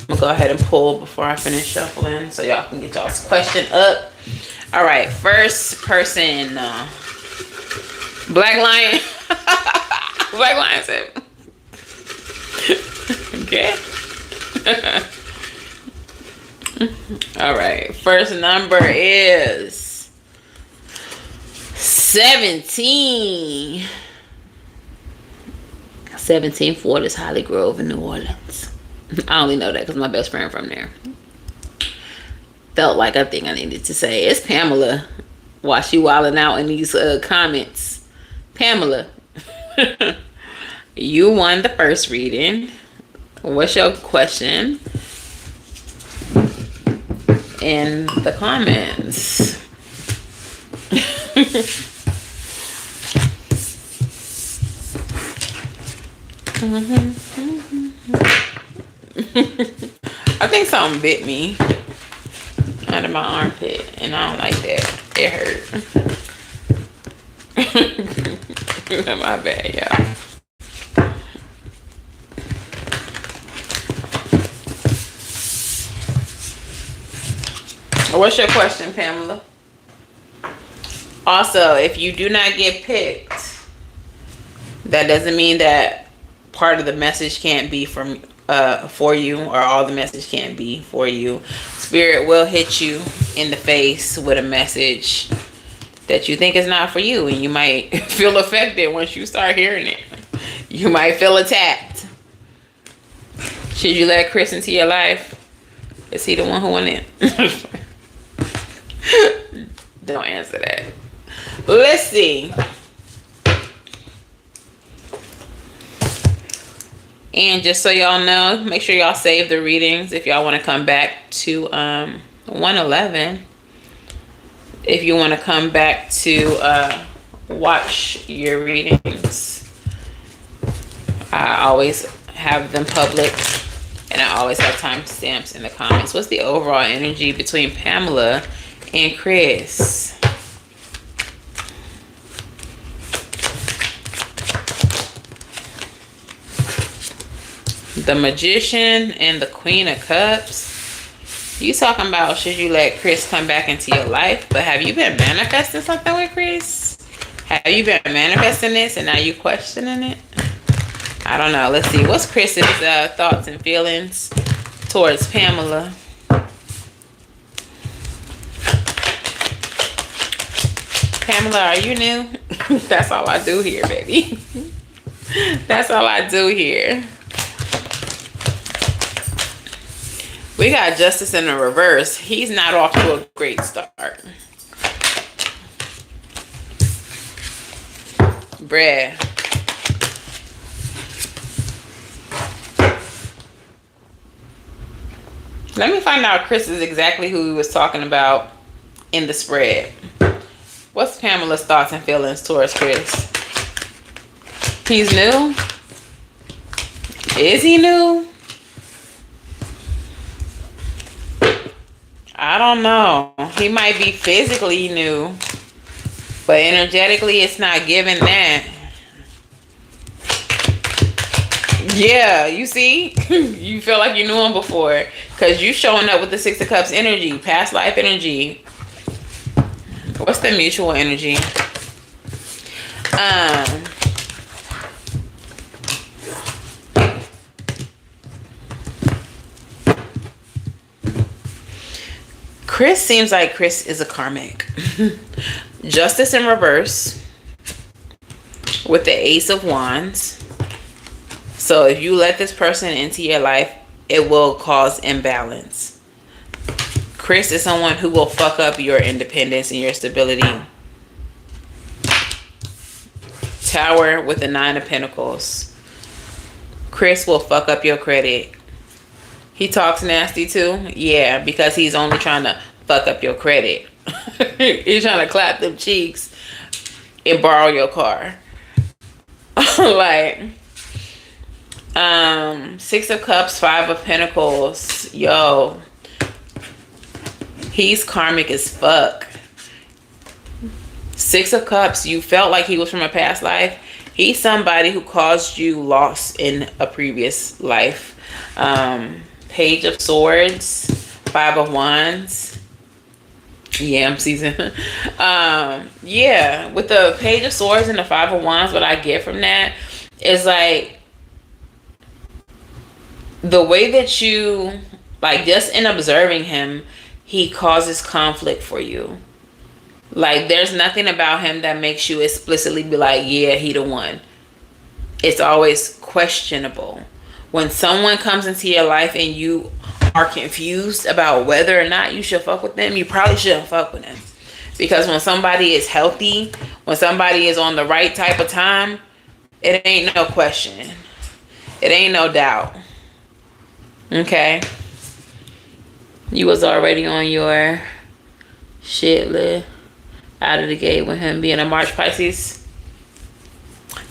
Speaker 1: I'm gonna go ahead and pull before I finish shuffling so y'all can get y'all's question up. All right, first person. Black Lion. Black Lion said. Okay. All right. First number is 17. 17 Fort is Holly Grove in New Orleans. I only know that because my best friend from there. Felt like I think I needed to say it's Pamela. while she wilding out in these comments. Pamela, you won the first reading. What's your question in the comments? I think something bit me under my armpit, and I don't like that. It hurt. My bad, y'all. What's your question, Pamela? Also, if you do not get picked, that doesn't mean that part of the message can't be from for you, or all the message can't be for you. Spirit will hit you in the face with a message that you think is not for you, and you might feel affected once you start hearing it. You might feel attacked. Should you let Chris into your life? Is he the one who went in? Don't answer that. Let's see. And just so y'all know, make sure y'all save the readings if y'all want to come back to 111. If you want to come back to watch your readings. I always have them public, and I always have timestamps in the comments. What's the overall energy between Pamela and Chris? The Magician and the Queen of Cups. You talking about should you let Chris come back into your life? But have you been manifesting something with Chris? Have you been manifesting this and now you questioning it? I don't know. Let's see. What's Chris's thoughts and feelings towards Pamela? Pamela, are you new? That's all I do here, baby. That's all I do here. We got Justice in the reverse. He's not off to a great start. Bruh. Let me find out Chris is exactly who he was talking about in the spread. What's Pamela's thoughts and feelings towards Chris? He's new? Is he new? I don't know. He might be physically new, but energetically it's not giving that. Yeah, you see? You feel like you knew him before because you showing up with the Six of Cups energy, past life energy. What's the mutual energy? Chris seems like Chris is a karmic. Justice in reverse with the Ace of Wands. So if you let this person into your life, it will cause imbalance. Chris is someone who will fuck up your independence and your stability. Tower with the Nine of Pentacles. Chris will fuck up your credit. He talks nasty too? Yeah, because he's only trying to fuck up your credit. He's trying to clap them cheeks and borrow your car. Like, Six of Cups, Five of Pentacles. Yo, he's karmic as fuck. Six of Cups, you felt like he was from a past life. He's somebody who caused you loss in a previous life. Page of Swords, Five of Wands. Yeah, I'm seasoned. Yeah, with the Page of Swords and the Five of Wands, what I get from that is like the way that you, like, just in observing him, he causes conflict for you. Like, there's nothing about him that makes you explicitly be like, yeah, he the one. It's always questionable. When someone comes into your life and you are confused about whether or not you should fuck with them, you probably shouldn't fuck with them. Because when somebody is healthy, when somebody is on the right type of time, it ain't no question. It ain't no doubt. Okay? You was already on your shit list out of the gate with him being a March Pisces.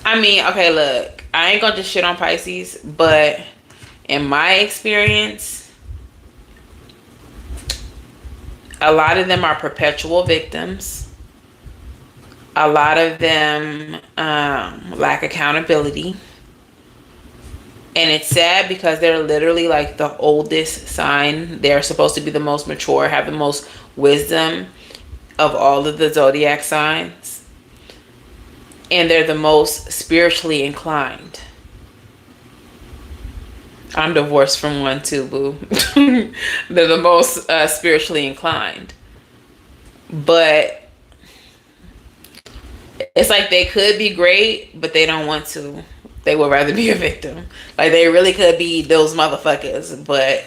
Speaker 1: I mean, okay, look. I ain't gonna just shit on Pisces, but in my experience, a lot of them are perpetual victims. A lot of them lack accountability. And it's sad because they're literally like the oldest sign. They're supposed to be the most mature, have the most wisdom of all of the zodiac signs. And they're the most spiritually inclined. I'm divorced from one too, boo. They're the most spiritually inclined. But it's like they could be great, but they don't want to. They would rather be a victim. Like they really could be those motherfuckers, but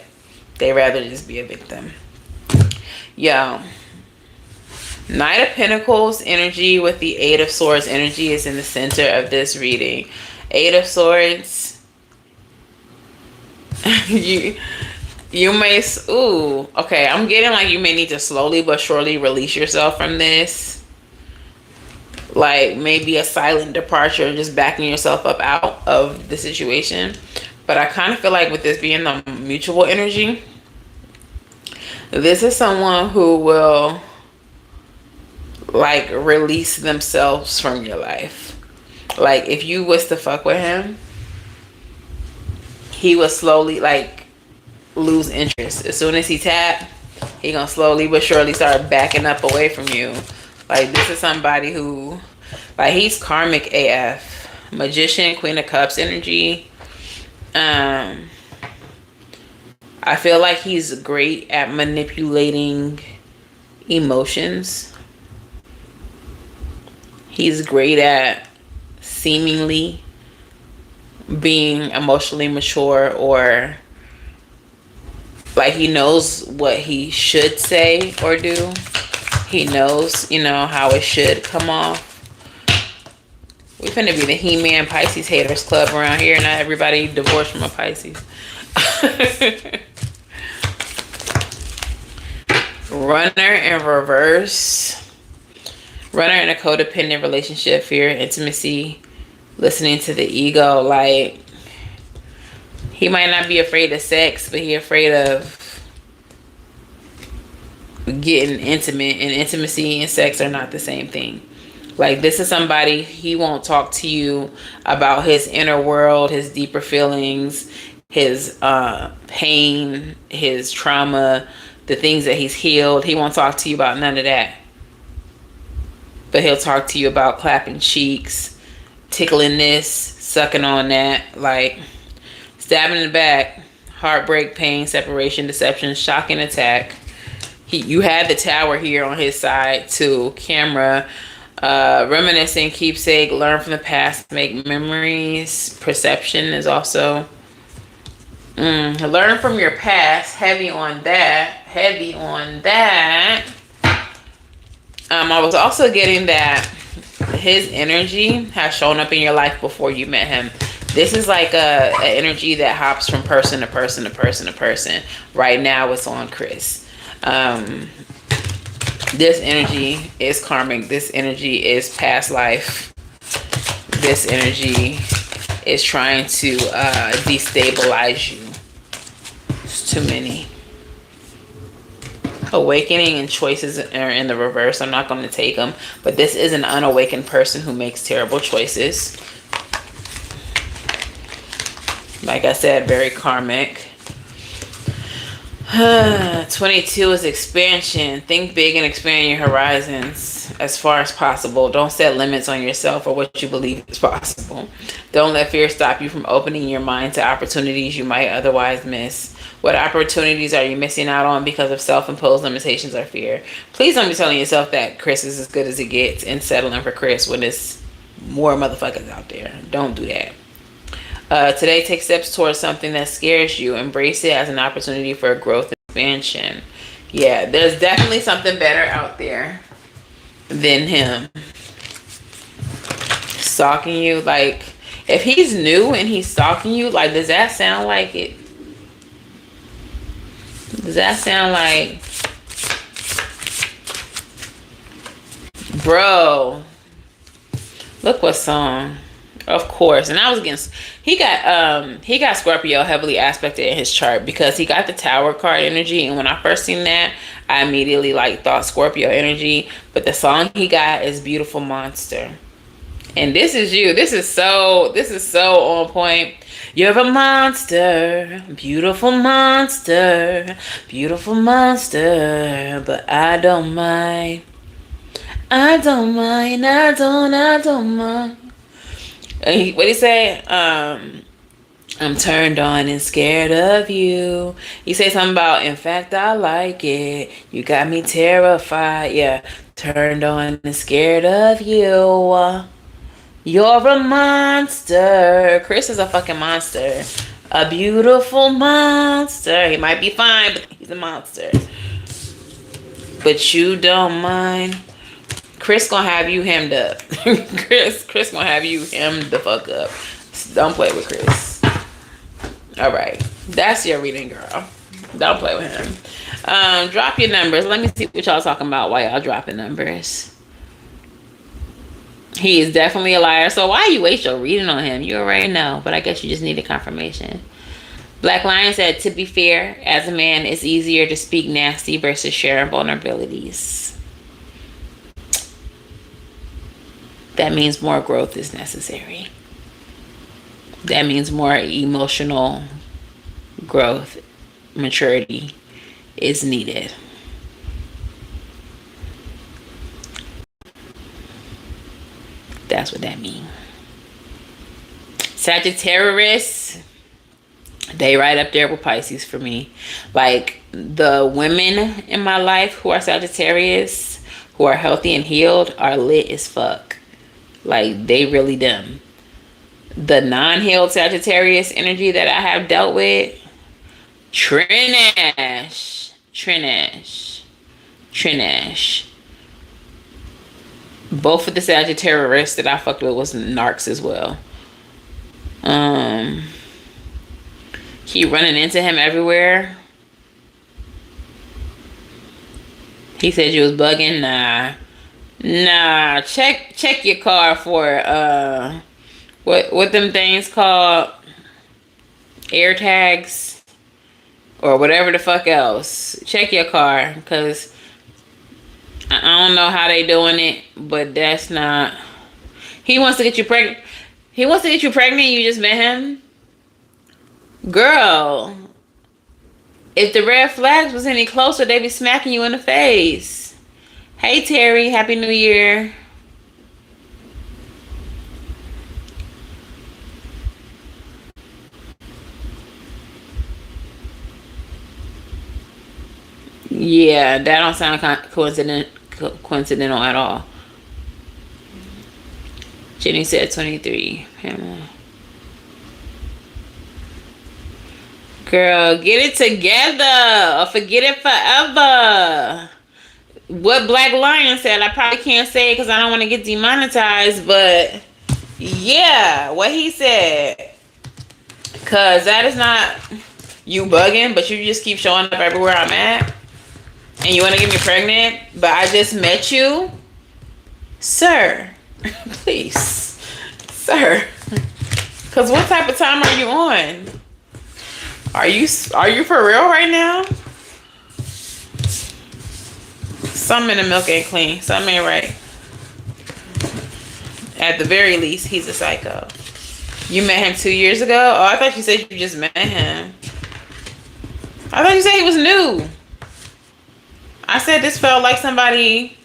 Speaker 1: they rather just be a victim. Yo. Knight of Pentacles energy with the Eight of Swords energy is in the center of this reading. Eight of Swords. you may, ooh, okay, I'm getting like you may need to slowly but surely release yourself from this. Like maybe a silent departure, just backing yourself up out of the situation. But I kind of feel like with this being the mutual energy, this is someone who will like release themselves from your life. Like if you was to fuck with him, he would slowly like lose interest. As soon as he tap, he gonna slowly but surely start backing up away from you. Like this is somebody who, like he's karmic AF. Magician, Queen of Cups energy. I feel like he's great at manipulating emotions. He's great at seemingly being emotionally mature, or like he knows what he should say or do. He knows, you know, how it should come off. We finna be the He-Man Pisces haters club around here. Not everybody divorced from a Pisces. Runner in reverse. Runner in a codependent relationship, fear, intimacy, listening to the ego. Like, he might not be afraid of sex, but he afraid of getting intimate. And intimacy and sex are not the same thing. Like, this is somebody, he won't talk to you about his inner world, his deeper feelings, his pain, his trauma, the things that he's healed. He won't talk to you about none of that. But he'll talk to you about clapping cheeks, tickling this, sucking on that, like stabbing in the back, heartbreak, pain, separation, deception, shocking attack. You had the Tower here on his side too. Camera, reminiscing, keepsake, learn from the past, make memories. Perception is also learn from your past. Heavy on that. Heavy on that. I was also getting that his energy has shown up in your life before you met him. This is like a energy that hops from person to person to person to person. Right now it's on Chris. This energy is karmic. This energy is past life. This energy is trying to destabilize you. It's too many. Awakening and choices are in the reverse. I'm not going to take them. But this is an unawakened person who makes terrible choices. Like I said, very karmic. 22 is expansion. Think big and expand your horizons as far as possible. Don't set limits on yourself or what you believe is possible. Don't let fear stop you from opening your mind to opportunities you might otherwise miss. What opportunities are you missing out on because of self-imposed limitations or fear? Please don't be telling yourself that Chris is as good as it gets and settling for Chris when there's more motherfuckers out there. Don't do that. Today, take steps towards something that scares you. Embrace it as an opportunity for growth and expansion. Yeah, there's definitely something better out there. than him stalking you. Like, if he's new and he's stalking you, like, does that sound like it? Does that sound like, bro? Look what song. Of course. And I was against, he got Scorpio heavily aspected in his chart because he got the Tower card energy, and when I first seen that, I immediately like thought Scorpio energy. But the song he got is Beautiful Monster. And this is you. This is so on point. You're a monster, beautiful monster, beautiful monster, but I don't mind. I don't mind, I don't mind. What do you say? I'm turned on and scared of you. You say something about, in fact, I like it. You got me terrified. Yeah, turned on and scared of you. You're a monster. Chris is a fucking monster. A beautiful monster. He might be fine, but he's a monster. But you don't mind. Chris gonna have you hemmed up. Chris gonna have you hemmed the fuck up. Don't play with Chris. All right, that's your reading, girl. Don't play with him. Drop your numbers. Let me see what y'all talking about while y'all dropping numbers. He is definitely a liar. So why you waste your reading on him? You already know, but I guess you just needed confirmation. Black Lion said, to be fair, as a man, it's easier to speak nasty versus sharing vulnerabilities. That means more growth is necessary. That means more emotional growth, maturity is needed. That's what that means. Sagittarius, they right up there with Pisces for me. Like, the women in my life who are Sagittarius, who are healthy and healed, are lit as fuck. Like, they really them. The non-healed Sagittarius energy that I have dealt with, Trinash. Both of the Sagittarius that I fucked with was narcs as well. Keep running into him everywhere. He said you was bugging. Nah. Check your car for what them things called, air tags or whatever the fuck else. Check your car, because I don't know how they doing it, but that's not. He wants to get you pregnant. You just met him, girl. If the red flags was any closer, they'd be smacking you in the face. Hey Terry, Happy New Year. Yeah, that don't sound coincidental at all. Jenny said 23. Girl, get it together or forget it forever. What Black Lion said, I probably can't say it because I don't want to get demonetized, but yeah, what he said. Because that is not you bugging, but you just keep showing up everywhere I'm at. And you want to get me pregnant, but I just met you? Sir, please. Sir. Because what type of time are you on? Are you for real right now? Something in the milk ain't clean. Something ain't right. At the very least, he's a psycho. You met him 2 years ago? Oh, I thought you said you just met him. I thought you said he was new. I said this felt like somebody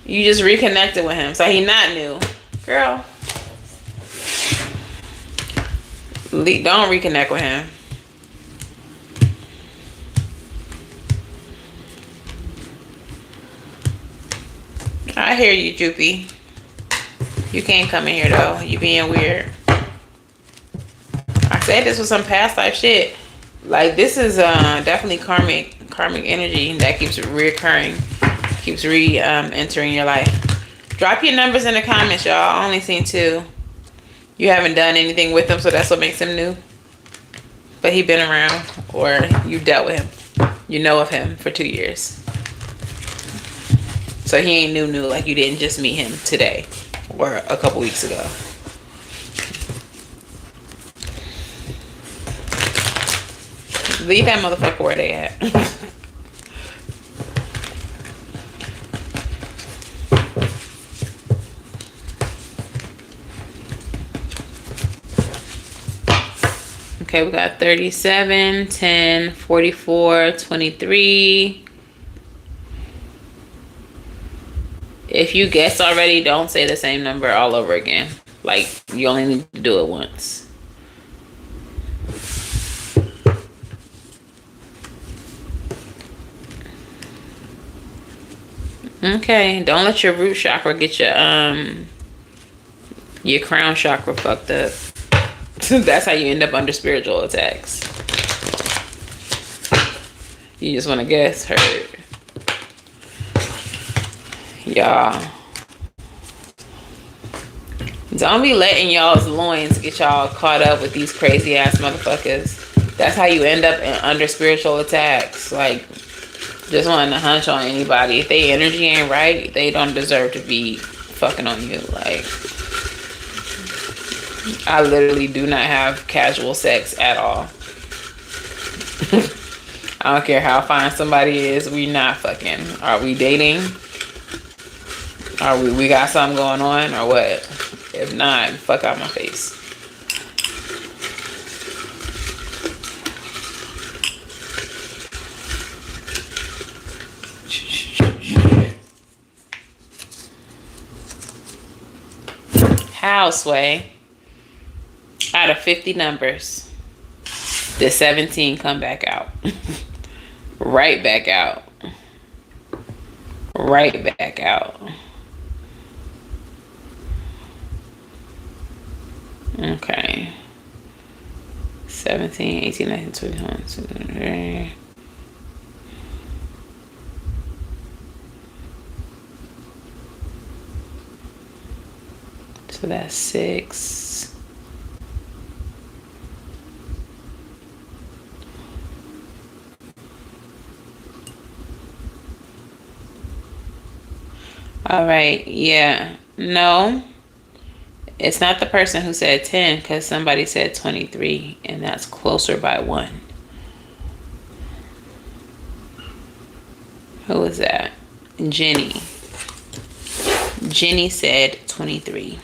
Speaker 1: you just reconnected with him. So he not new. Girl. Don't reconnect with him. I hear you, Droopy. You can't come in here though. You being weird. I said this was some past life shit. Like, this is definitely karmic energy that keeps reoccurring. keeps entering your life. Drop your numbers in the comments, y'all. I only seen 2. You haven't done anything with him, so that's what makes him new. But he been around, or you dealt with him. You know of him for 2 years. So he ain't new, like you didn't just meet him today or a couple weeks ago. Leave that motherfucker where they at. Okay, we got 37, 10, 44, 23. If you guess already, don't say the same number all over again. Like, you only need to do it once. Okay, don't let your root chakra get your crown chakra fucked up. That's how you end up under spiritual attacks. You just want to guess, hurt. Y'all, don't be letting y'all's loins get y'all caught up with these crazy ass motherfuckers. That's how you end up under spiritual attacks. Like, just wanting to hunch on anybody. If they energy ain't right, they don't deserve to be fucking on you. Like, I literally do not have casual sex at all. I don't care how fine somebody is. We not fucking. Are we dating? Are we got something going on or what? If not, fuck out my face. How, Sway? Out of 50 numbers, the 17 come back out. Right back out. Right back out. Okay. 17, 18, 19, 20, 21. So that's 6. All right. Yeah. No. It's not the person who said 10 because somebody said 23 and that's closer by 1. Who was that? Jenny. Jenny said 23.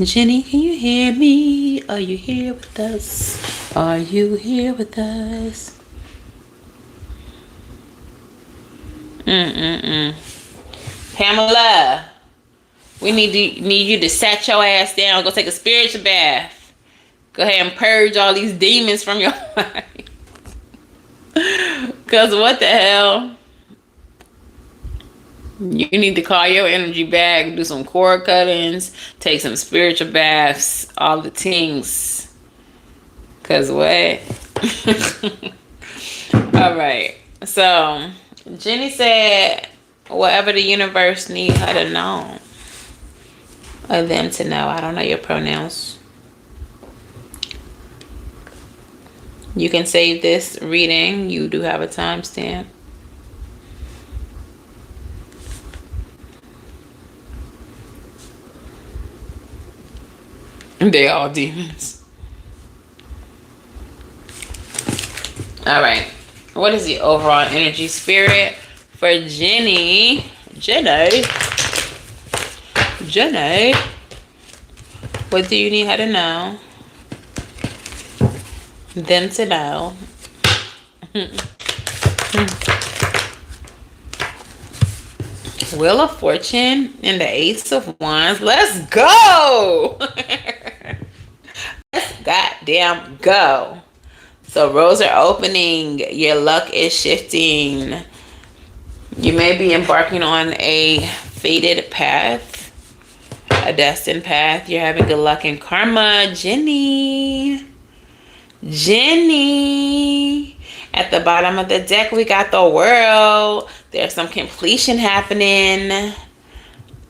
Speaker 1: Jenny, can you hear me? Are you here with us? Are you here with us? Pamela, we need you to set your ass down. Go take a spiritual bath. Go ahead and purge all these demons from your life. Because what the hell? You need to call your energy back, do some cord cuttings, take some spiritual baths, all the things. Because what? All right. So, Jenny said, whatever the universe need her to know. Or them to know. I don't know your pronouns. You can save this reading. You do have a timestamp. They all demons. All right. What is the overall energy spirit for Jenny? Jenny. What do you need her to know? Them to know. Wheel of Fortune and the Ace of Wands. Let's go. Let's goddamn go. So roads are opening. Your luck is shifting. You may be embarking on a fated path. a destined path. You're having good luck and karma. Jenny. Jenny. At the bottom of the deck, we got the World. There's some completion happening.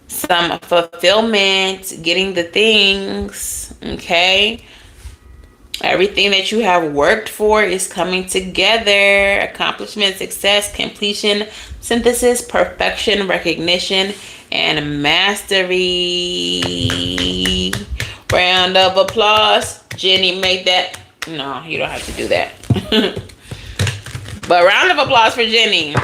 Speaker 1: Some fulfillment. Getting the things. Okay. Everything that you have worked for is coming together. Accomplishment, success, completion, synthesis, perfection, recognition, and mastery. Round of applause. Jenny made that. No, you don't have to do that. But round of applause for Jenny.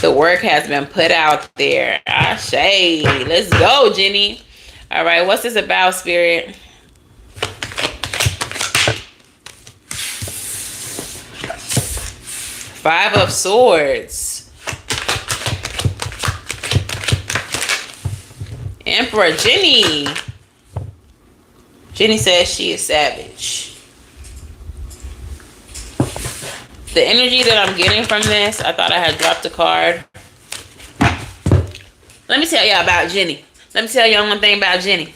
Speaker 1: The work has been put out there. Ashe. Let's go, Jenny. All right, what's this about, Spirit? Five of Swords. Emperor. Jenny. Jenny says she is savage. The energy that I'm getting from this, I thought I had dropped a card. Let me tell y'all about Jenny. Let me tell y'all one thing about Jenny.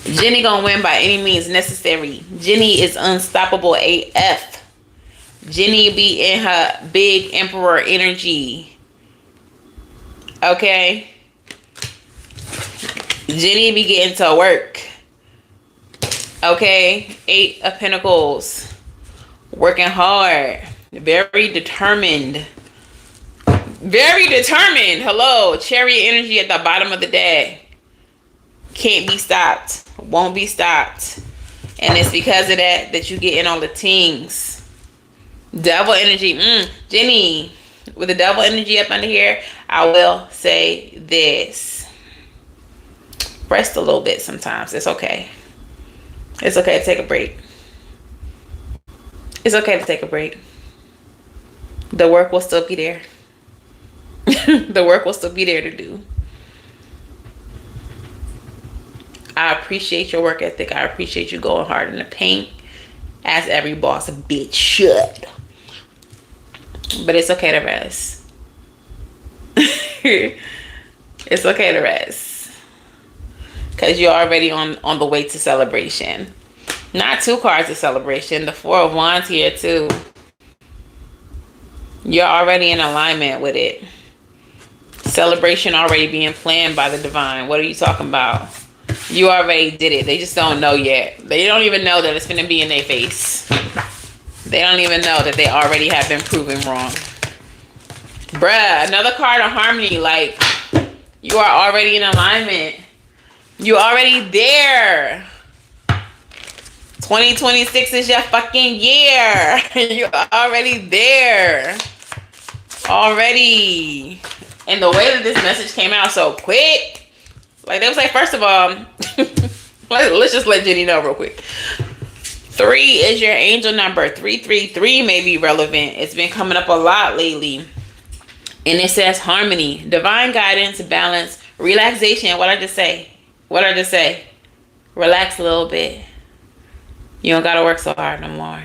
Speaker 1: Jenny gonna win by any means necessary. Jenny is unstoppable AF. Jenny be in her big emperor energy. Okay? Jenny be getting to work. Okay? 8 of Pentacles. Working hard. Very determined. Very determined. Hello. Chariot energy at the bottom of the deck. Can't be stopped. Won't be stopped. And it's because of that that you get in all the things. Devil energy. Jenny, with the devil energy up under here, I will say this. Rest a little bit sometimes. It's okay. It's okay to take a break. It's okay to take a break. The work will still be there. The work will still be there to do. I appreciate your work ethic. I appreciate you going hard in the paint, as every boss bitch should. But it's okay to rest. It's okay to rest. Because you're already on the way to celebration. Not 2 cards of celebration. The 4 of Wands here too. You're already in alignment with it. Celebration already being planned by the divine. What are you talking about? You already did it. They just don't know yet. They don't even know that it's going to be in their face. They don't even know that they already have been proven wrong. Bruh, another card of harmony. Like, you are already in alignment. You're already there. 2026 is your fucking year. You're already there. Already. And the way that this message came out so quick. Like, they was like, first of all, let's just let Jenny know real quick. 3 is your angel number. 333 may be relevant. It's been coming up a lot lately. And it says harmony, divine guidance, balance, relaxation. What I just say? What I just say? Relax a little bit. You don't gotta work so hard no more.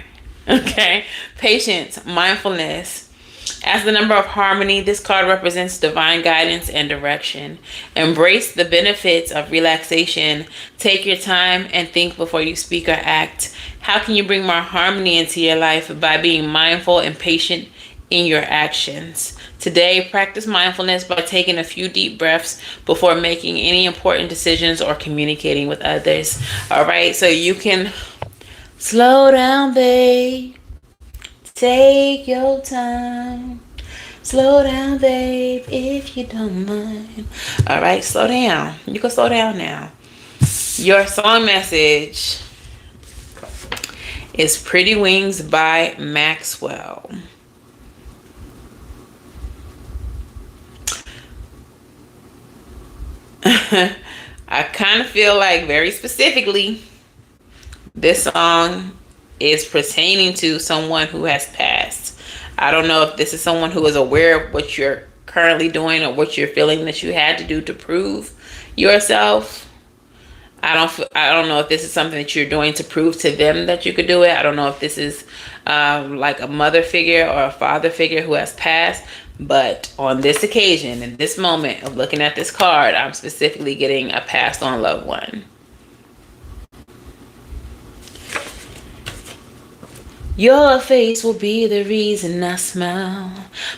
Speaker 1: Okay? Patience, mindfulness. As the number of harmony, this card represents divine guidance and direction. Embrace the benefits of relaxation. Take your time and think before you speak or act. How can you bring more harmony into your life? By being mindful and patient in your actions. Today, practice mindfulness by taking a few deep breaths before making any important decisions or communicating with others. All right, so you can slow down, babe. Take your time. Slow down, babe, if you don't mind. All right, slow down. You can slow down now. Your song message is Pretty Wings by Maxwell. I kind of feel like very specifically this song is pertaining to someone who has passed. I don't know if this is someone who is aware of what you're currently doing or what you're feeling that you had to do to prove yourself. I don't know if this is something that you're doing to prove to them that you could do it. I don't know if this is like a mother figure or a father figure who has passed. But on this occasion, in this moment of looking at this card, I'm specifically getting a passed on loved one. Your face will be the reason I smile,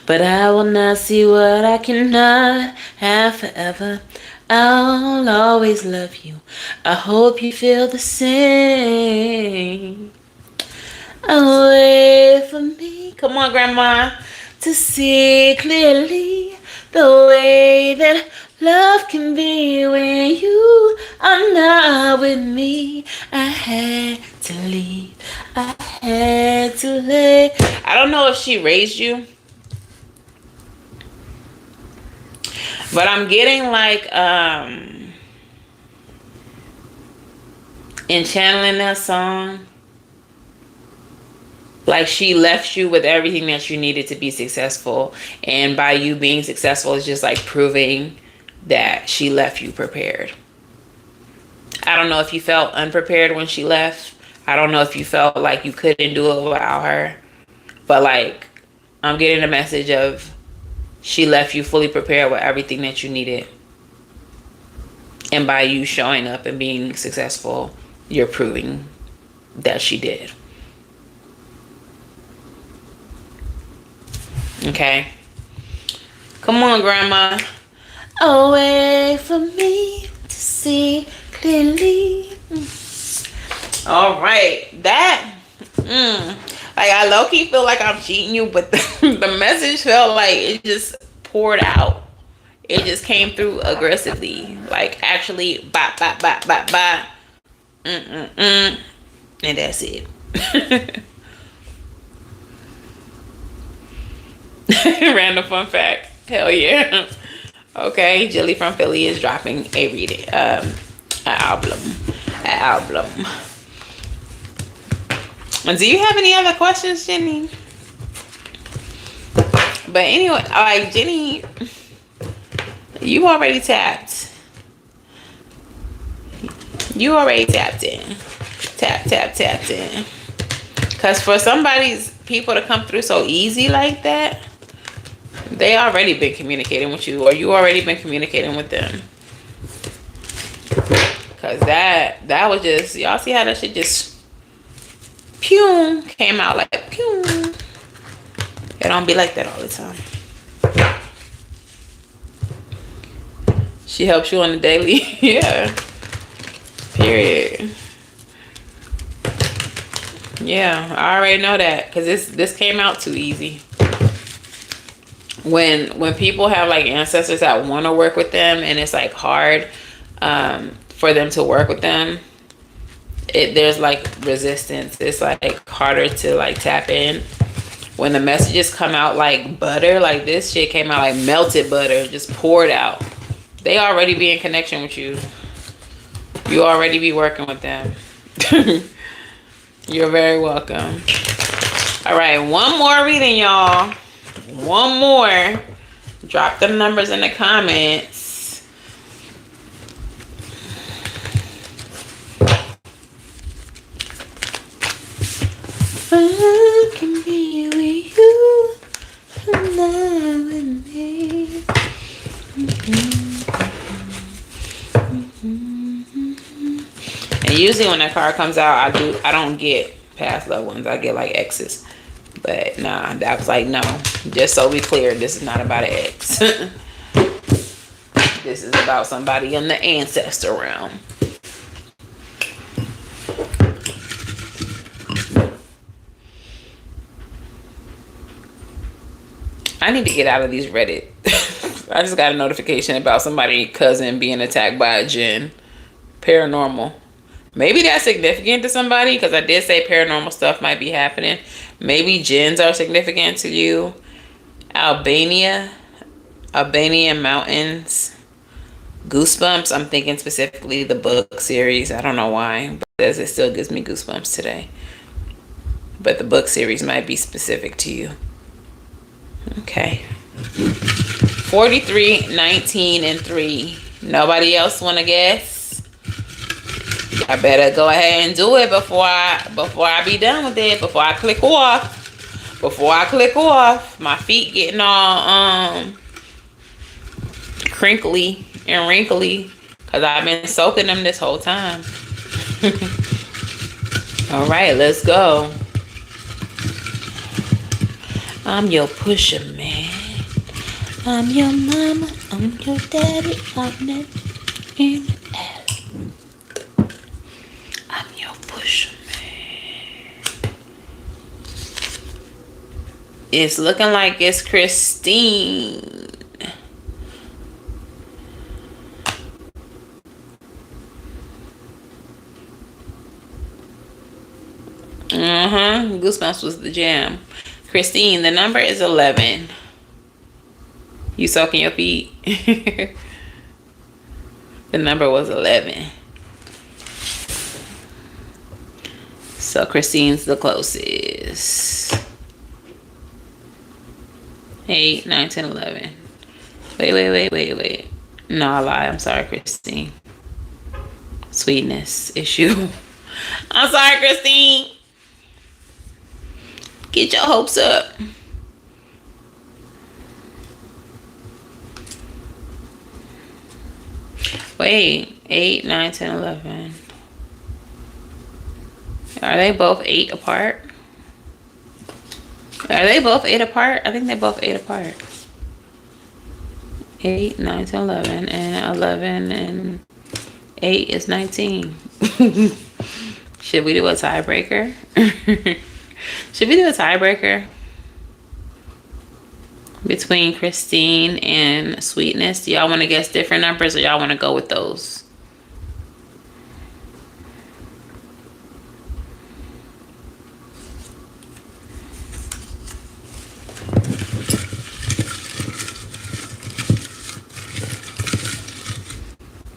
Speaker 1: but I will not see what I cannot have forever. I'll always love you. I hope you feel the same. Away from me, come on, Grandma, to see clearly the way that love can be when you are not with me. I had to leave. I had to leave. I don't know if she raised you, but I'm getting like in channeling that song, like she left you with everything that you needed to be successful, and by you being successful is just like proving that she left you prepared. I don't know if you felt unprepared when she left. I don't know if you felt like you couldn't do it without her, but like I'm getting a message of she left you fully prepared with everything that you needed, and by you showing up and being successful, you're proving that she did. Okay. Come on, Grandma. Away from me to see clearly. All right. That. Like, I low-key feel like I'm cheating you, but the message felt like it just poured out. It just came through aggressively. Like, actually, bop, bop, bop, bop, bop. And that's it. Random fun fact. Hell yeah. Okay, Jilly from Philly is dropping a reading, an album. Do you have any other questions, Jenny? But anyway, like, Jenny, you already tapped. You already tapped in. Tapped in. Because for people to come through so easy like that, they already been communicating with you, or you already been communicating with them. Because that was just, y'all see how that shit just pew came out like pew. It don't be like that all the time. She helps you on the daily. Yeah. Period. Yeah, I already know that, because this came out too easy. When people have like ancestors that want to work with them, and it's like hard for them to work with them, there's like resistance. It's like harder to like tap in. When the messages come out like butter, like this shit came out like melted butter, just poured out. They already be in connection with you. You already be working with them. You're very welcome. All right, one more reading, y'all. One more. Drop the numbers in the comments. I can be with you and not with me. And usually when that card comes out, I don't get past loved ones. I get like exes. But nah, that was like, no. Just so we clear, this is not about an ex. This is about somebody in the ancestor realm. I need to get out of these Reddit. I just got a notification about somebody's cousin being attacked by a djinn. Paranormal. Maybe that's significant to somebody, because I did say paranormal stuff might be happening. Maybe jinns are significant to you. Albanian mountains. Goosebumps. I'm thinking specifically the book series. I don't know why, but it still gives me goosebumps today. But the book series might be specific to you. Okay. 43, 19, and 3. Nobody else want to guess? I better go ahead and do it before I be done with it, before I click off. Before I click off, my feet getting all crinkly and wrinkly because I've been soaking them this whole time. All right, let's go. I'm your pusher, man. I'm your mama. I'm your daddy. I'm that in the alley. I'm your pusher, man. It's looking like it's Christine. Goosebumps was the jam. Christine, the number is 11. You soaking your feet? The number was 11. So Christine's the closest. 8, 9, 10, 11. Wait. No, I lied. I'm sorry, Christine. Sweetness issue. I'm sorry, Christine. Get your hopes up. Wait, 8, 9, 10, 11. Are they both 8 apart? Are they both 8 apart? I think they're both 8 apart. 8, 9, 10, 11. And 11 and 8 is 19. Should we do a tiebreaker? Should we do a tiebreaker between Christine and Sweetness? Do y'all want to guess different numbers or y'all want to go with those?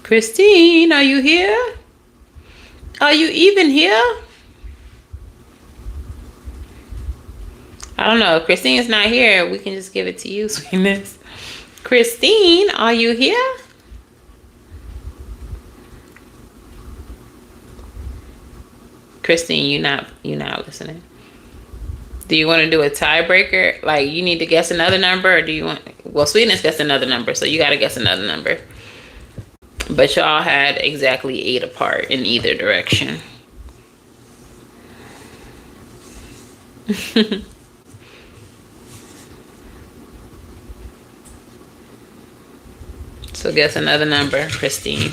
Speaker 1: Christine, are you here? Are you even here? I don't know. If Christine is not here, we can just give it to you, Sweetness. Christine, are you here? Christine, you not listening. Do you want to do a tiebreaker? Like, you need to guess another number, or do you want... Well, Sweetness guessed another number, so you got to guess another number. But y'all had exactly 8 apart in either direction. So guess another number, Christine.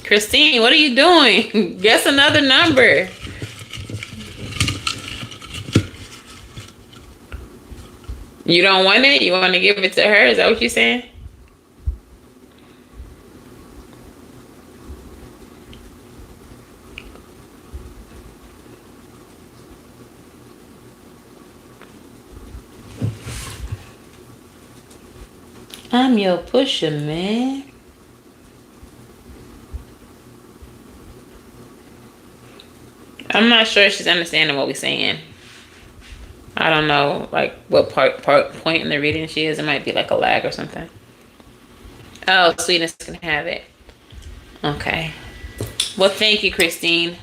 Speaker 1: Christine, what are you doing? Guess another number. You don't want it? You want to give it to her? Is that what you're saying? I'm your pusher, man. I'm not sure she's understanding what we're saying. I don't know, like, what point in the reading she is. It might be like a lag or something. Oh, Sweetness can have it. Okay. Well, thank you, Christine.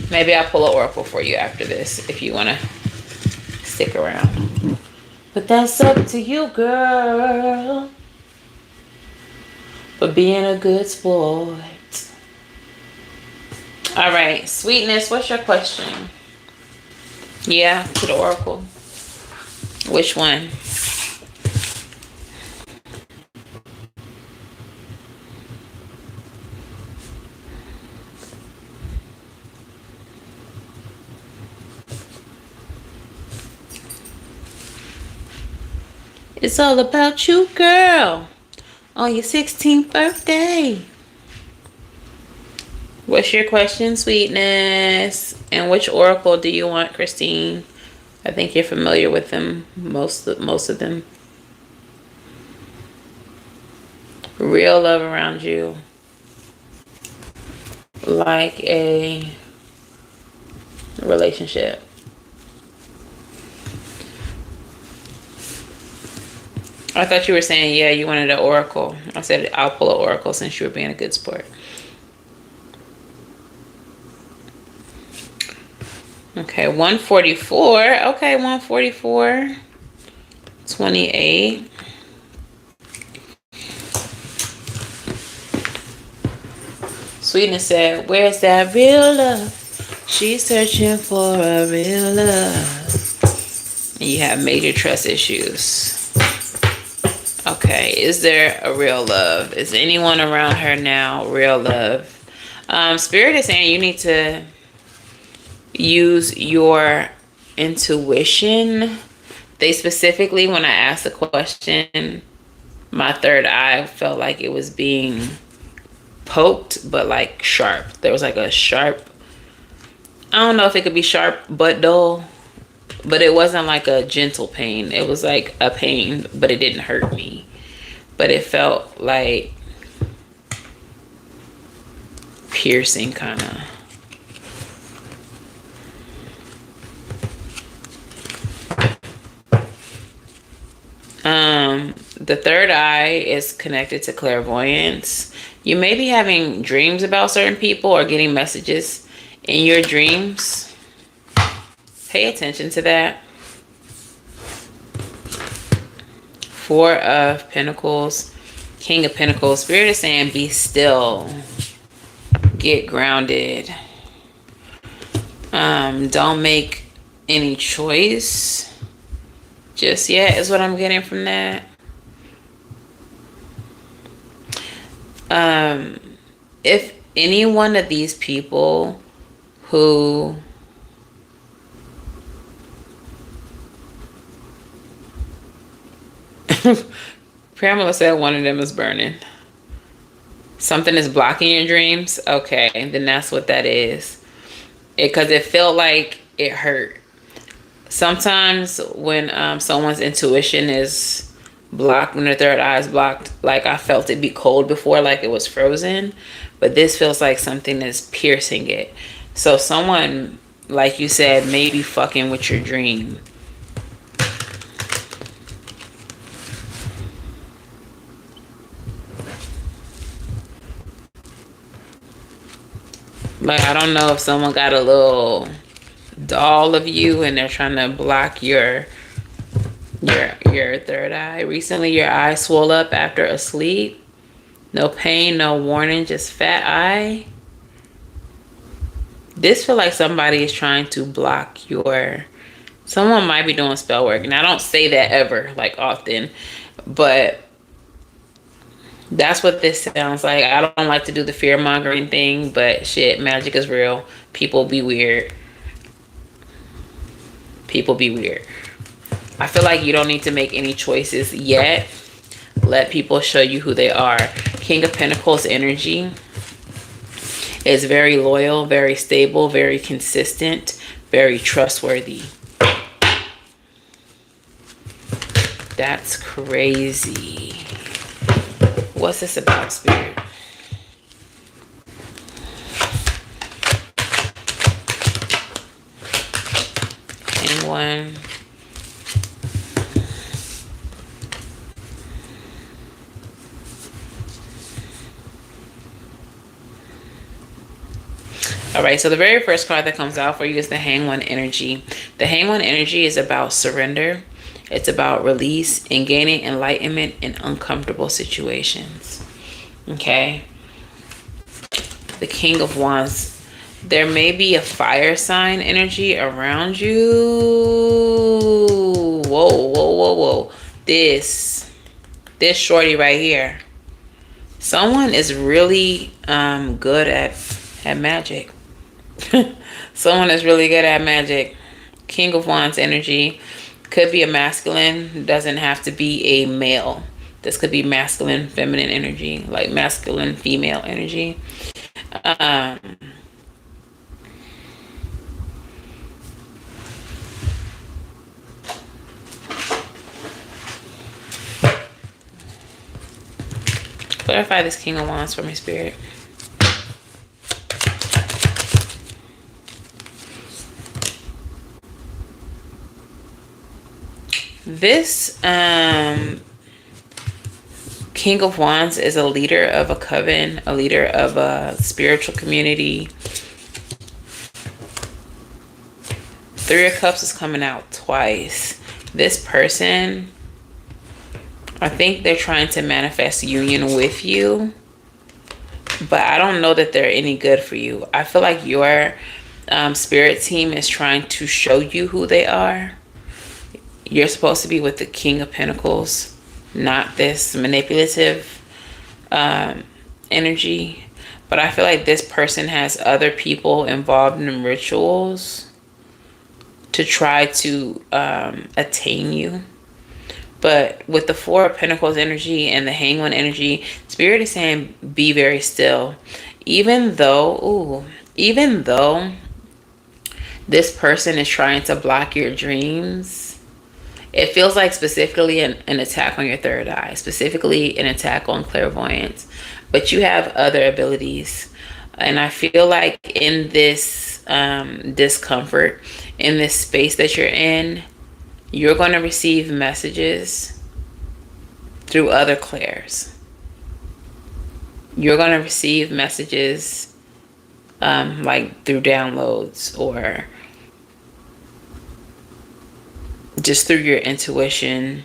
Speaker 1: Maybe I'll pull an oracle for you after this if you want to stick around. But that's up to you, girl. For being a good sport. All right, Sweetness, what's your question? Yeah, to the oracle. Which one? It's all about you, girl. On your 16th birthday. What's your question, Sweetness? And which oracle do you want, Christine? I think you're familiar with them, most of them. Real love around you. Like a relationship. I thought you were saying, yeah, you wanted an oracle. I said, I'll pull an oracle since you were being a good sport. Okay, 144. Okay, 144. 28. Sweetness said, where's that real love? She's searching for a real love. And you have major trust issues. Okay, is there a real love? Is anyone around her now real love? Spirit is saying you need to use your intuition. They specifically, when I asked the question, my third eye felt like it was being poked, but like sharp. There was like a sharp, I don't know if it could be sharp but dull, but it wasn't like a gentle pain. It was like a pain, but it didn't hurt me. But it felt like piercing, kind of. The third eye is connected to clairvoyance. You may be having dreams about certain people or getting messages in your dreams. Pay attention to that. Four of Pentacles, King of Pentacles. Spirit is saying be still. Get grounded. Don't make any choice just yet is what I'm getting from that. If any one of these people who Pamela said one of them is burning. Something is blocking your dreams. Okay, then that's what that is. Because it felt like it hurt. Sometimes when someone's intuition is blocked, when their third eye is blocked, like I felt it be cold before, like it was frozen. But this feels like something is piercing it. So someone, like you said, may be fucking with your dream. Like, I don't know if someone got a little doll of you and they're trying to block your third eye. Recently your eye swelled up after a sleep. No pain, no warning, just fat eye. This feel like somebody is trying to block your... Someone might be doing spell work. And I don't say that ever, like often. But that's what this sounds like. I don't like to do the fear-mongering thing. But shit, magic is real. People be weird. People be weird. I feel like you don't need to make any choices yet. Let people show you who they are. King of Pentacles energy is very loyal, very stable, very consistent, very trustworthy. That's crazy. What's this about, Spirit? Anyone? All right, so the very first card that comes out for you is the Hanged energy. The Hanged energy is about surrender. It's about release and gaining enlightenment in uncomfortable situations. Okay. The King of Wands. There may be a fire sign energy around you. Whoa, whoa, whoa, whoa. This shorty right here. Someone is really good at magic. Someone is really good at magic. King of Wands energy. Could be a masculine. Doesn't have to be a male. This could be masculine, feminine energy. Like masculine, female energy. Clarify this King of Wands for me, Spirit. This King of Wands is a leader of a coven, a leader of a spiritual community. Three of Cups is coming out twice. This person, I think they're trying to manifest union with you, but I don't know that they're any good for you. I feel like your spirit team is trying to show you who they are. You're supposed to be with the King of Pentacles, not this manipulative energy. But I feel like this person has other people involved in rituals to try to attain you. But with the Four of Pentacles energy and the Hangman energy, Spirit is saying be very still. Even though this person is trying to block your dreams, it feels like specifically an attack on your third eye, specifically an attack on clairvoyance. But you have other abilities. And I feel like in this discomfort, in this space that you're in, you're going to receive messages through other clairs. You're going to receive messages like through downloads or just through your intuition.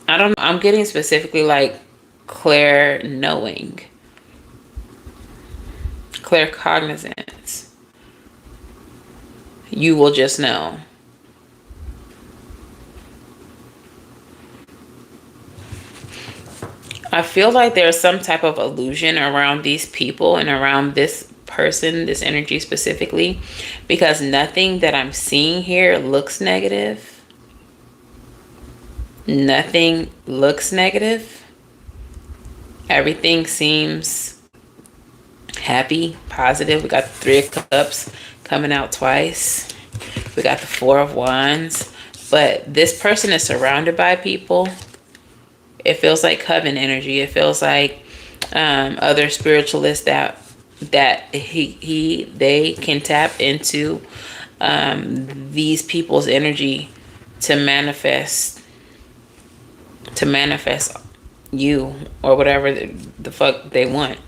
Speaker 1: I don't know. I'm getting specifically like clair knowing, claircognizance. You will just know. I feel like there's some type of illusion around these people and around this person, this energy specifically, because nothing that I'm seeing here looks negative. Nothing looks negative. Everything seems happy, positive. We got the Three of Cups coming out twice. We got the Four of Wands. But this person is surrounded by people. It feels like coven energy. It feels like other spiritualists that they can tap into these people's energy to manifest you or whatever the fuck they want.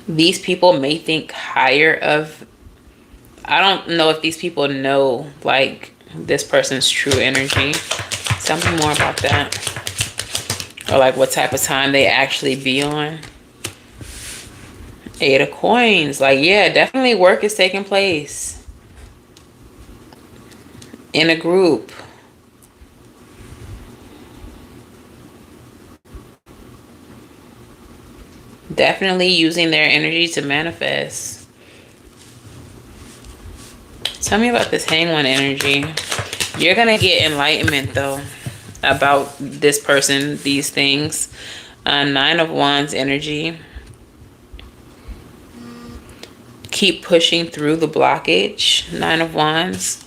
Speaker 1: These people may think higher of, I don't know if these people know like this person's true energy. Tell me more about that. Or like what type of time they actually be on. Eight of Coins. Like, yeah, definitely work is taking place in a group. Definitely using their energy to manifest. Tell me about this Hangman energy. You're going to get enlightenment, though, about this person, these things. Nine of Wands energy. Keep pushing through the blockage. Nine of Wands.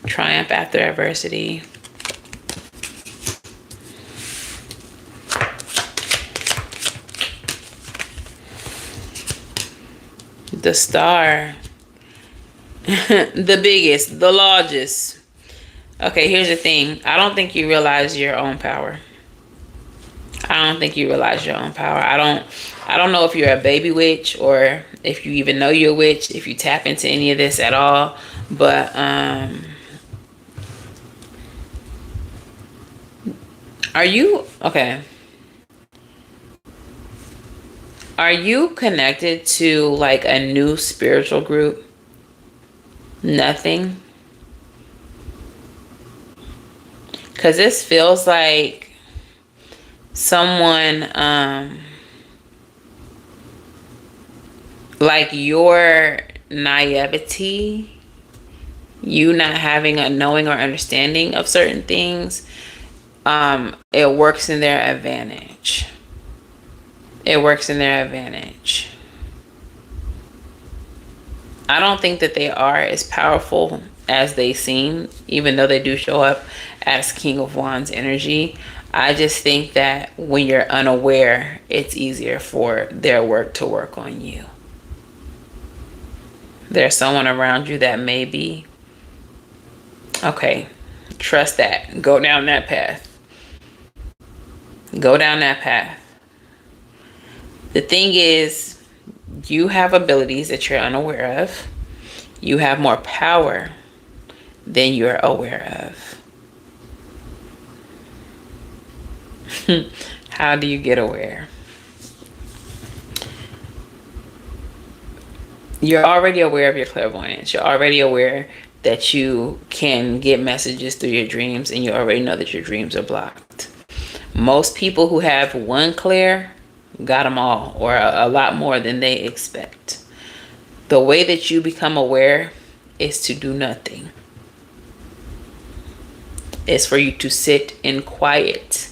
Speaker 1: Triumph after adversity. The Star. The biggest, the largest. Okay, here's the thing. I don't think you realize your own power. I don't think you realize your own power. I don't know if you're a baby witch or if you even know you're a witch, if you tap into any of this at all. But are you okay? Are you connected to like a new spiritual group? Nothing. Because this feels like someone, like your naivety, you not having a knowing or understanding of certain things, it works in their advantage. It works in their advantage. I don't think that they are as powerful as they seem, even though they do show up as King of Wands energy. I just think that when you're unaware, it's easier for their work to work on you. There's someone around you that may be. Okay, trust that. Go down that path. Go down that path. The thing is, You have abilities that you're unaware of. You have more power than you're aware of. How do you get aware? You're already aware of your clairvoyance. You're already aware that you can get messages through your dreams, and you already know that your dreams are blocked. Most people who have one clair got them all, or a lot more than they expect. The way that you become aware is to do nothing. It's for you to sit in quiet.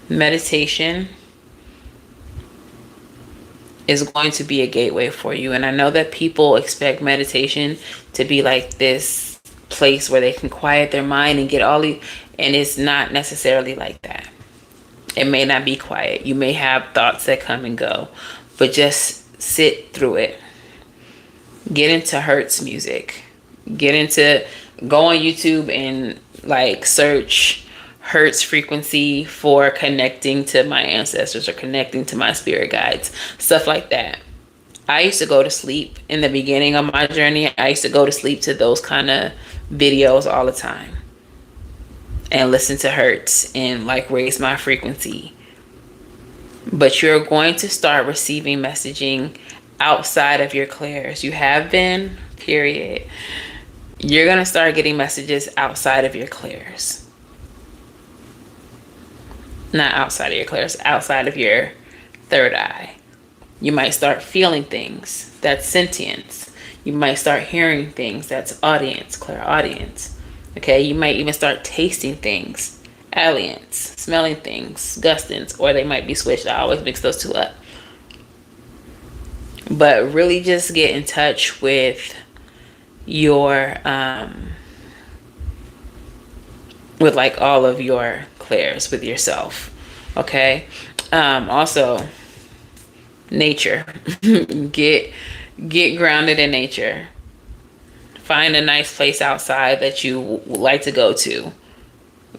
Speaker 1: Meditation is going to be a gateway for you. And I know that people expect meditation to be like this place where they can quiet their mind and get all the, and it's not necessarily like that. It may not be quiet. You may have thoughts that come and go, but just sit through it. Get into Hertz music. Go on YouTube and like search Hertz frequency for connecting to my ancestors or connecting to my spirit guides, stuff like that. I used to go to sleep in the beginning of my journey. I used to go to sleep to those kind of videos all the time and listen to Hertz and like raise my frequency. But you're going to start receiving messaging outside of your clairs. You have been, period. You're going to start getting messages outside of your clairs. Not outside of your clairs, outside of your third eye. You might start feeling things. That's sentience. You might start hearing things. That's audience, clairaudience. Okay, you might even start tasting things. Aliens, smelling things, gustings, or they might be switched. I always mix those two up. But really just get in touch with your with like all of your clairs, with yourself. Okay. Also nature. get grounded in nature. Find a nice place outside that you like to go to.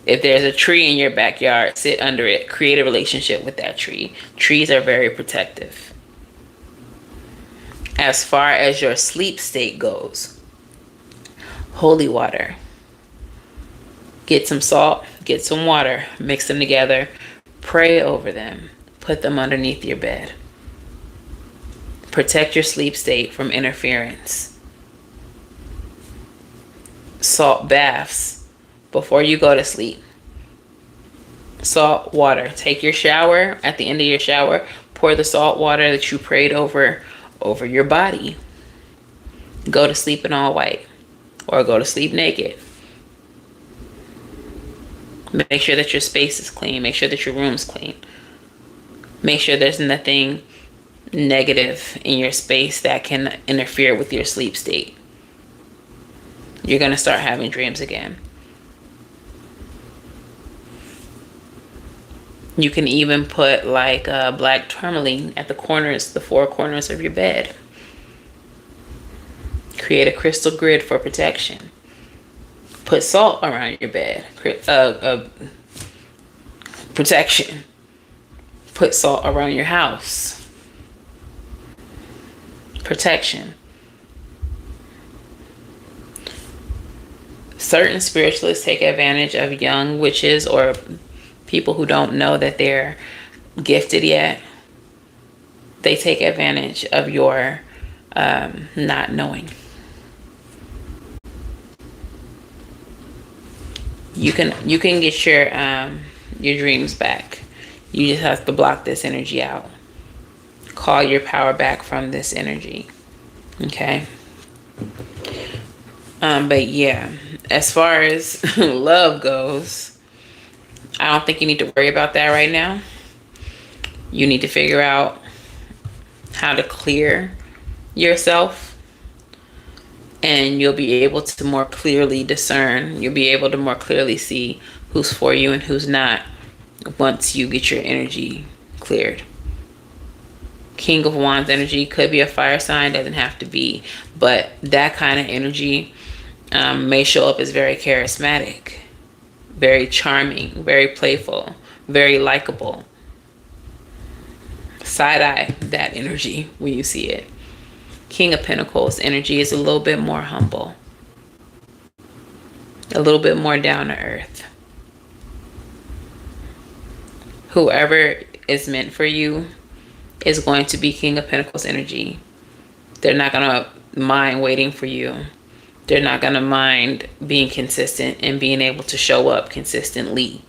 Speaker 1: If there's a tree in your backyard, sit under it. Create a relationship with that tree. Trees are very protective. As far as your sleep state goes, holy water. Get some salt, get some water, mix them together, pray over them, put them underneath your bed. Protect your sleep state from interference. Salt baths before you go to sleep. Salt water. Take your shower. At the end of your shower, pour the salt water that you prayed over your body. Go to sleep in all white, or go to sleep naked. Make sure that your space is clean. Make sure that your room's clean. Make sure there's nothing negative in your space that can interfere with your sleep state. You're going to start having dreams again. You can even put like black tourmaline at the corners, the four corners of your bed. Create a crystal grid for protection. Put salt around your bed. Protection. Put salt around your house. Protection. Certain spiritualists take advantage of young witches or people who don't know that they're gifted yet. They take advantage of your not knowing. You can get your dreams back. You just have to block this energy out. Call your power back from this energy. Okay. But yeah, as far as love goes, I don't think you need to worry about that right now. You need to figure out how to clear yourself, and you'll be able to more clearly discern. You'll be able to more clearly see who's for you and who's not once you get your energy cleared. King of Wands energy could be a fire sign, doesn't have to be, but that kind of energy may show up as very charismatic, very charming, very playful, very likable. side eye that energy when you see it. King of Pentacles energy is a little bit more humble, a little bit more down to earth. Whoever is meant for you is going to be King of Pentacles energy. They're not going to mind waiting for you. They're not going to mind being consistent and being able to show up consistently.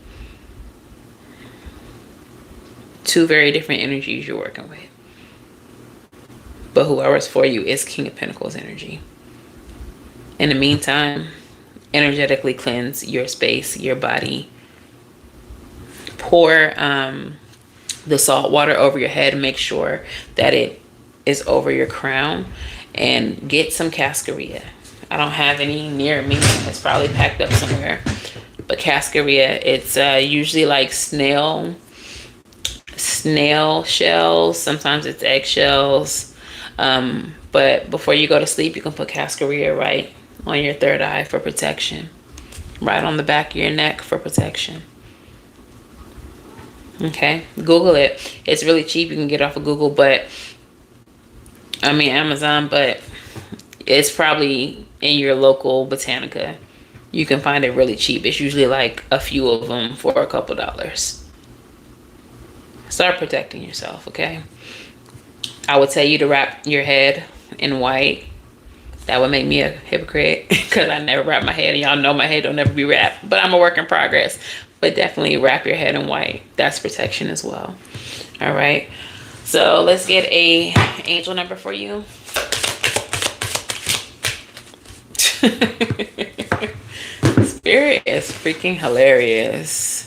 Speaker 1: Two very different energies you're working with. But whoever's for you is King of Pentacles energy. In the meantime, energetically cleanse your space, your body. Pour the salt water over your head. Make sure that it is over your crown. And get some cascarilla. I don't have any near me. It's probably packed up somewhere. But cascarilla, it's usually like snail shells. Sometimes it's eggshells. But before you go to sleep, you can put cascarilla right on your third eye for protection. Right on the back of your neck for protection. Okay, Google it. It's really cheap. You can get it off of Google, but I mean Amazon, but it's probably in your local Botanica. You can find it really cheap. It's usually like a few of them for a couple dollars. Start protecting yourself, okay? I would tell you to wrap your head in white. That would make me a hypocrite because I never wrap my head, and y'all know my head don't ever be wrapped, but I'm a work in progress. But definitely wrap your head in white. That's protection as well. All right. So let's get a angel number for you. Spirit is freaking hilarious.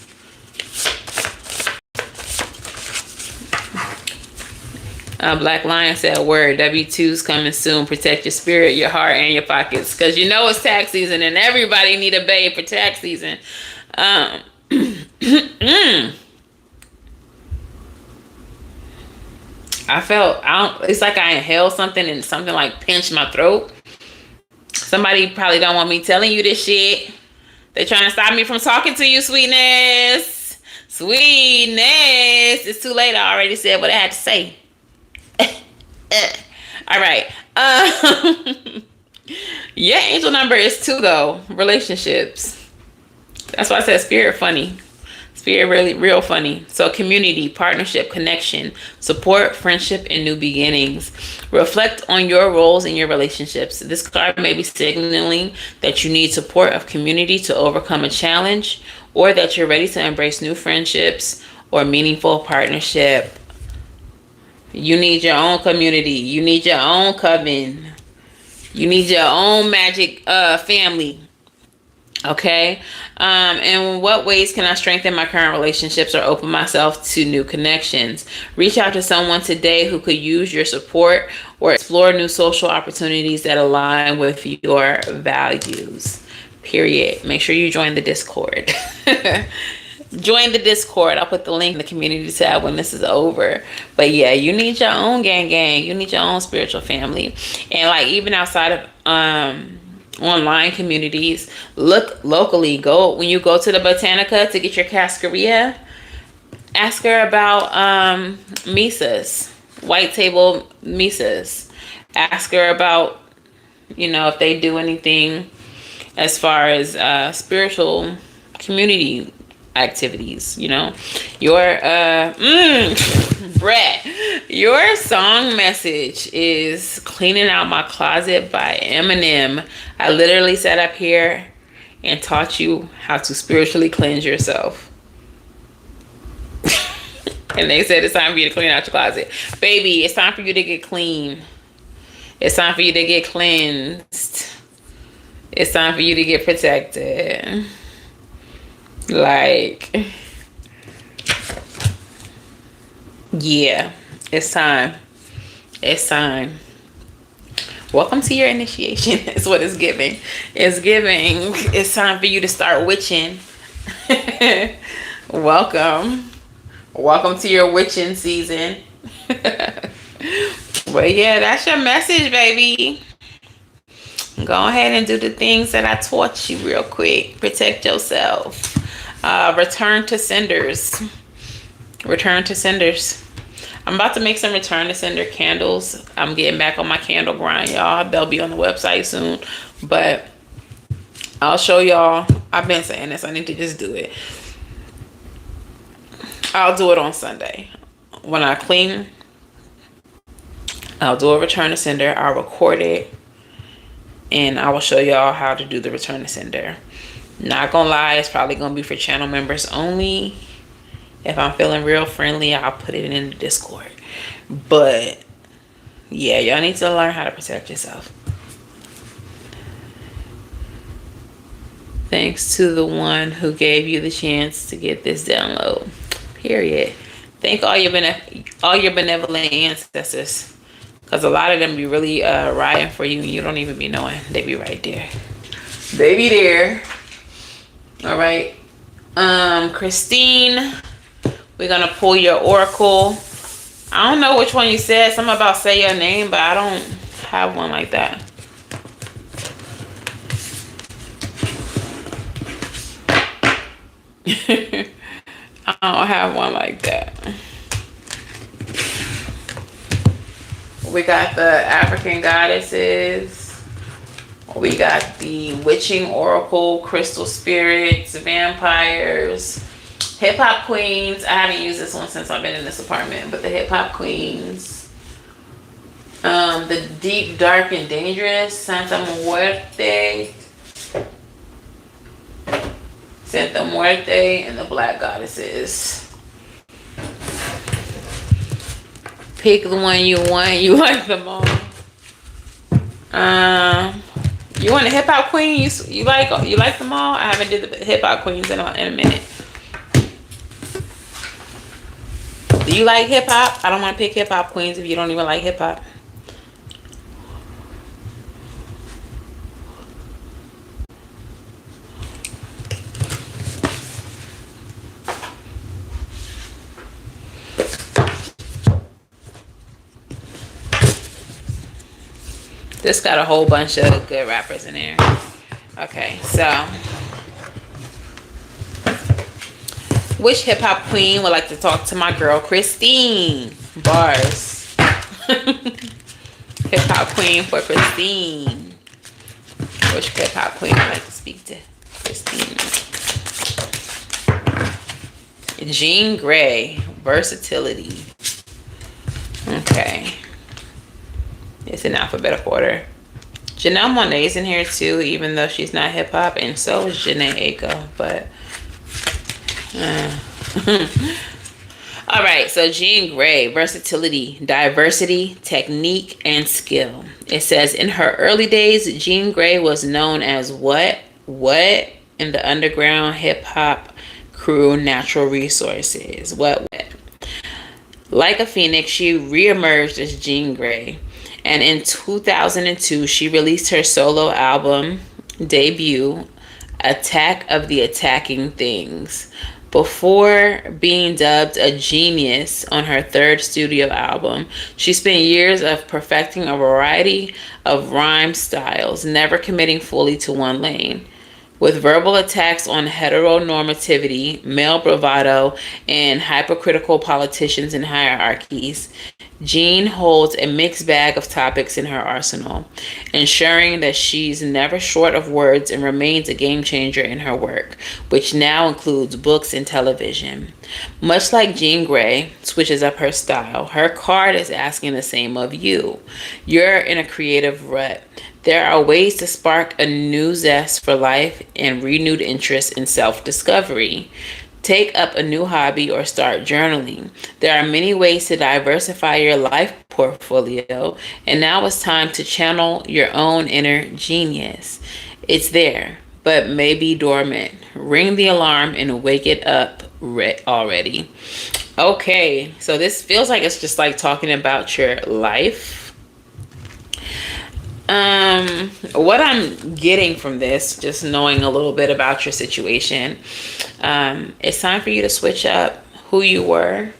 Speaker 1: Black Lion said, word, W-2's coming soon. Protect your spirit, your heart, and your pockets. Because you know it's tax season and everybody need a babe for tax season. It's like I inhaled something and something like pinched my throat. Somebody probably don't want me telling you this shit. They're trying to stop me from talking to you, sweetness. Sweetness. It's too late. I already said what I had to say. All right. Your angel number is 2 though. Relationships. That's why I said spirit funny. Spirit really real funny. So community, partnership, connection, support, friendship, and new beginnings. Reflect on your roles in your relationships. This card may be signaling that you need support of community to overcome a challenge, or that you're ready to embrace new friendships or meaningful partnership. You need your own community. You need your own coven. You need your own magic family. Okay. In what ways can I strengthen my current relationships or open myself to new connections? Reach out to someone today who could use your support, or explore new social opportunities that align with your values. Period. Make sure you join the Discord. Join the Discord. I'll put the link in the community tab when this is over. But yeah, you need your own gang. You need your own spiritual family. And like even outside of online communities, look locally. Go when you go to the Botanica to get your cascarilla, ask her about misas, white table misas. Ask her about, you know, if they do anything as far as spiritual community activities. You know, your Brett, your song message is Cleaning Out My Closet by Eminem. I literally sat up here and taught you how to spiritually cleanse yourself. And they said it's time for you to clean out your closet. Baby, it's time for you to get clean. It's time for you to get cleansed. It's time for you to get protected. Like, yeah, it's time. It's time. Welcome to your initiation. Is what it's giving. It's giving. It's time for you to start witching. Welcome. Welcome to your witching season. But yeah, that's your message, baby. Go ahead and do the things that I taught you real quick. Protect yourself. Return to senders. Return to senders. I'm I'm about to make some return to sender candles. I'm getting back on my candle grind, y'all. They'll be on the website soon. But I'll show y'all. I've been saying this. I need to just do it. I'll do it on Sunday. When I clean, I'll do a return to sender. I'll record it. And I will show y'all how to do the return to sender. Not gonna lie, it's probably gonna be for channel members only. If I'm feeling real friendly, I'll put it in the Discord. But yeah, y'all need to learn how to protect yourself. Thanks to the one who gave you the chance to get this download. Period. Thank all your benevolent ancestors. Because a lot of them be really riding for you and you don't even be knowing. They be right there. They be there. All right. Christine, we're going to pull your oracle. I don't know which one you said. Something about say your name, but I don't have one like that. I don't have one like that. We got the African goddesses. We got the witching oracle, crystal spirits, vampires, hip hop queens. I haven't used this one since I've been in this apartment, but the hip hop queens. The deep, dark, and dangerous, Santa Muerte. Santa Muerte, and the black goddesses. Pick the one you want. You like them all. You want a hip hop queen? You like them all? I haven't did the hip hop queens in a minute. Do you like hip hop? I don't want to pick hip hop queens if you don't even like hip hop. This got a whole bunch of good rappers in there. Okay, so which hip hop queen would like to talk to my girl Christine? Bars. Hip hop queen for Christine. Which hip hop queen would like to speak to Christine? Jean Grey, versatility. Okay. It's in alphabetical order. Janelle Monáe's in here too, even though she's not hip hop, and so is Janae Aiko. But all right, so Jean Grey, versatility, diversity, technique, and skill. It says in her early days, Jean Grey was known as what in the underground hip hop crew Natural Resources. What? Like a phoenix, she reemerged as Jean Grey. And in 2002, she released her solo album debut, Attack of the Attacking Things, before being dubbed a genius on her third studio album. She spent years of perfecting a variety of rhyme styles, never committing fully to one lane. With verbal attacks on heteronormativity, male bravado, and hypocritical politicians and hierarchies, Jean holds a mixed bag of topics in her arsenal, ensuring that she's never short of words and remains a game changer in her work, which now includes books and television. Much like Jean Grey switches up her style, her card is asking the same of you. You're in a creative rut. There are ways to spark a new zest for life and renewed interest in self-discovery. Take up a new hobby or start journaling. There are many ways to diversify your life portfolio, and now it's time to channel your own inner genius. It's there, but may be dormant. Ring the alarm and wake it up already. Okay, so this feels like it's just like talking about your life. What I'm getting from this, just knowing a little bit about your situation, it's time for you to switch up who you were,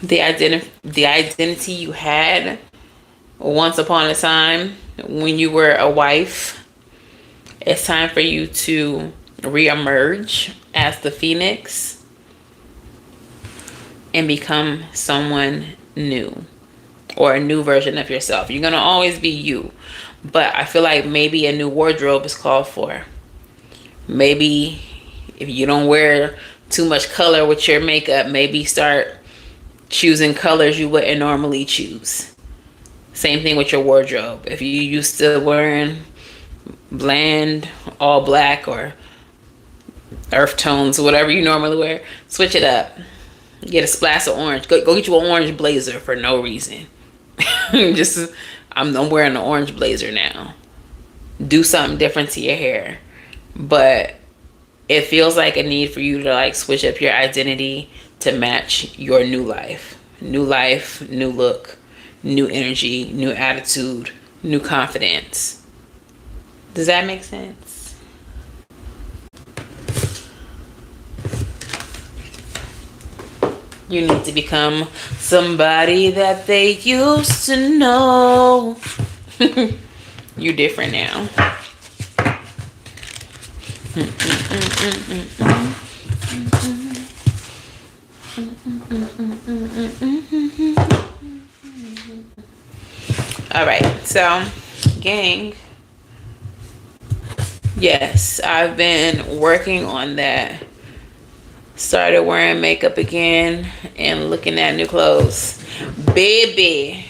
Speaker 1: the identity you had once upon a time when you were a wife. It's time for you to reemerge as the phoenix. and become someone new, or a new version of yourself. You're gonna always be you, but I feel like maybe a new wardrobe is called for. Maybe if you don't wear too much color with your makeup, maybe start choosing colors you wouldn't normally choose. Same thing with your wardrobe. If you used to wearing bland all black or earth tones, whatever you normally wear, switch it up. Get a splash of orange. Go get you an orange blazer for no reason. Just, I'm wearing an orange blazer now. Do something different to your hair. But it feels like a need for you to like switch up your identity to match your new life. New life, new look, new energy, new attitude, new confidence. Does that make sense? You need to become somebody that they used to know. You're different now. All right, so gang, yes, I've been working on that. Started wearing makeup again and looking at new clothes. Baby,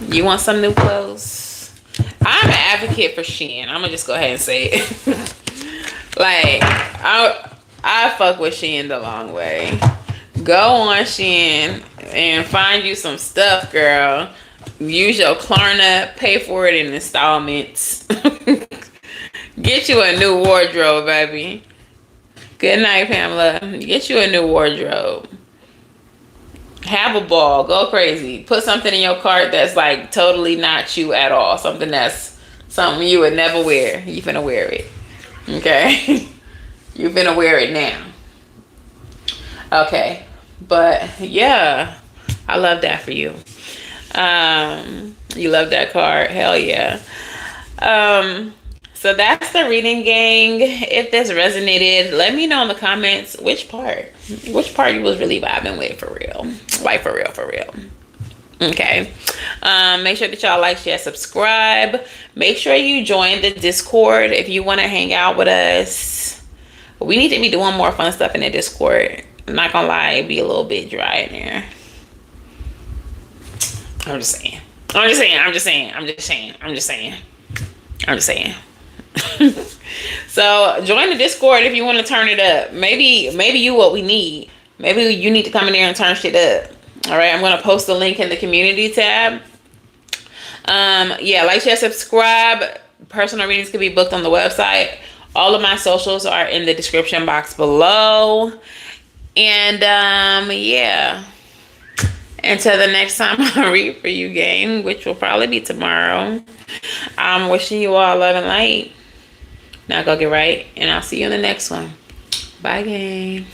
Speaker 1: you want some new clothes? I'm an advocate for Shein. I'm gonna just go ahead and say it. Like, I fuck with Shein the long way. Go on Shein and find you some stuff, girl. Use your Klarna, pay for it in installments. Get you a new wardrobe, baby. Good night, Pamela. Get you a new wardrobe. Have a ball. Go crazy. Put something in your cart that's like totally not you at all. Something you would never wear. You finna wear it. Okay? You finna wear it now. Okay. But yeah, I love that for you. You love that card. Hell yeah. So that's the reading, gang. If this resonated, let me know in the comments which part you was really vibing with for real. Like for real. Okay. Make sure that y'all like, share, subscribe. Make sure you join the Discord if you want to hang out with us. We need to be doing more fun stuff in the Discord. I'm not gonna lie, it'd be a little bit dry in there. I'm just saying. So join the Discord if you want to turn it up. Maybe you what we need. Maybe you need to come in there and turn shit up. All right, I'm gonna post the link in the community tab. Yeah, like, share, subscribe. Personal readings can be booked on the website. All of my socials are in the description box below. And yeah. Until the next time I read for you, gang, which will probably be tomorrow. I'm wishing you all love and light. Now go get right, and I'll see you in the next one. Bye, gang.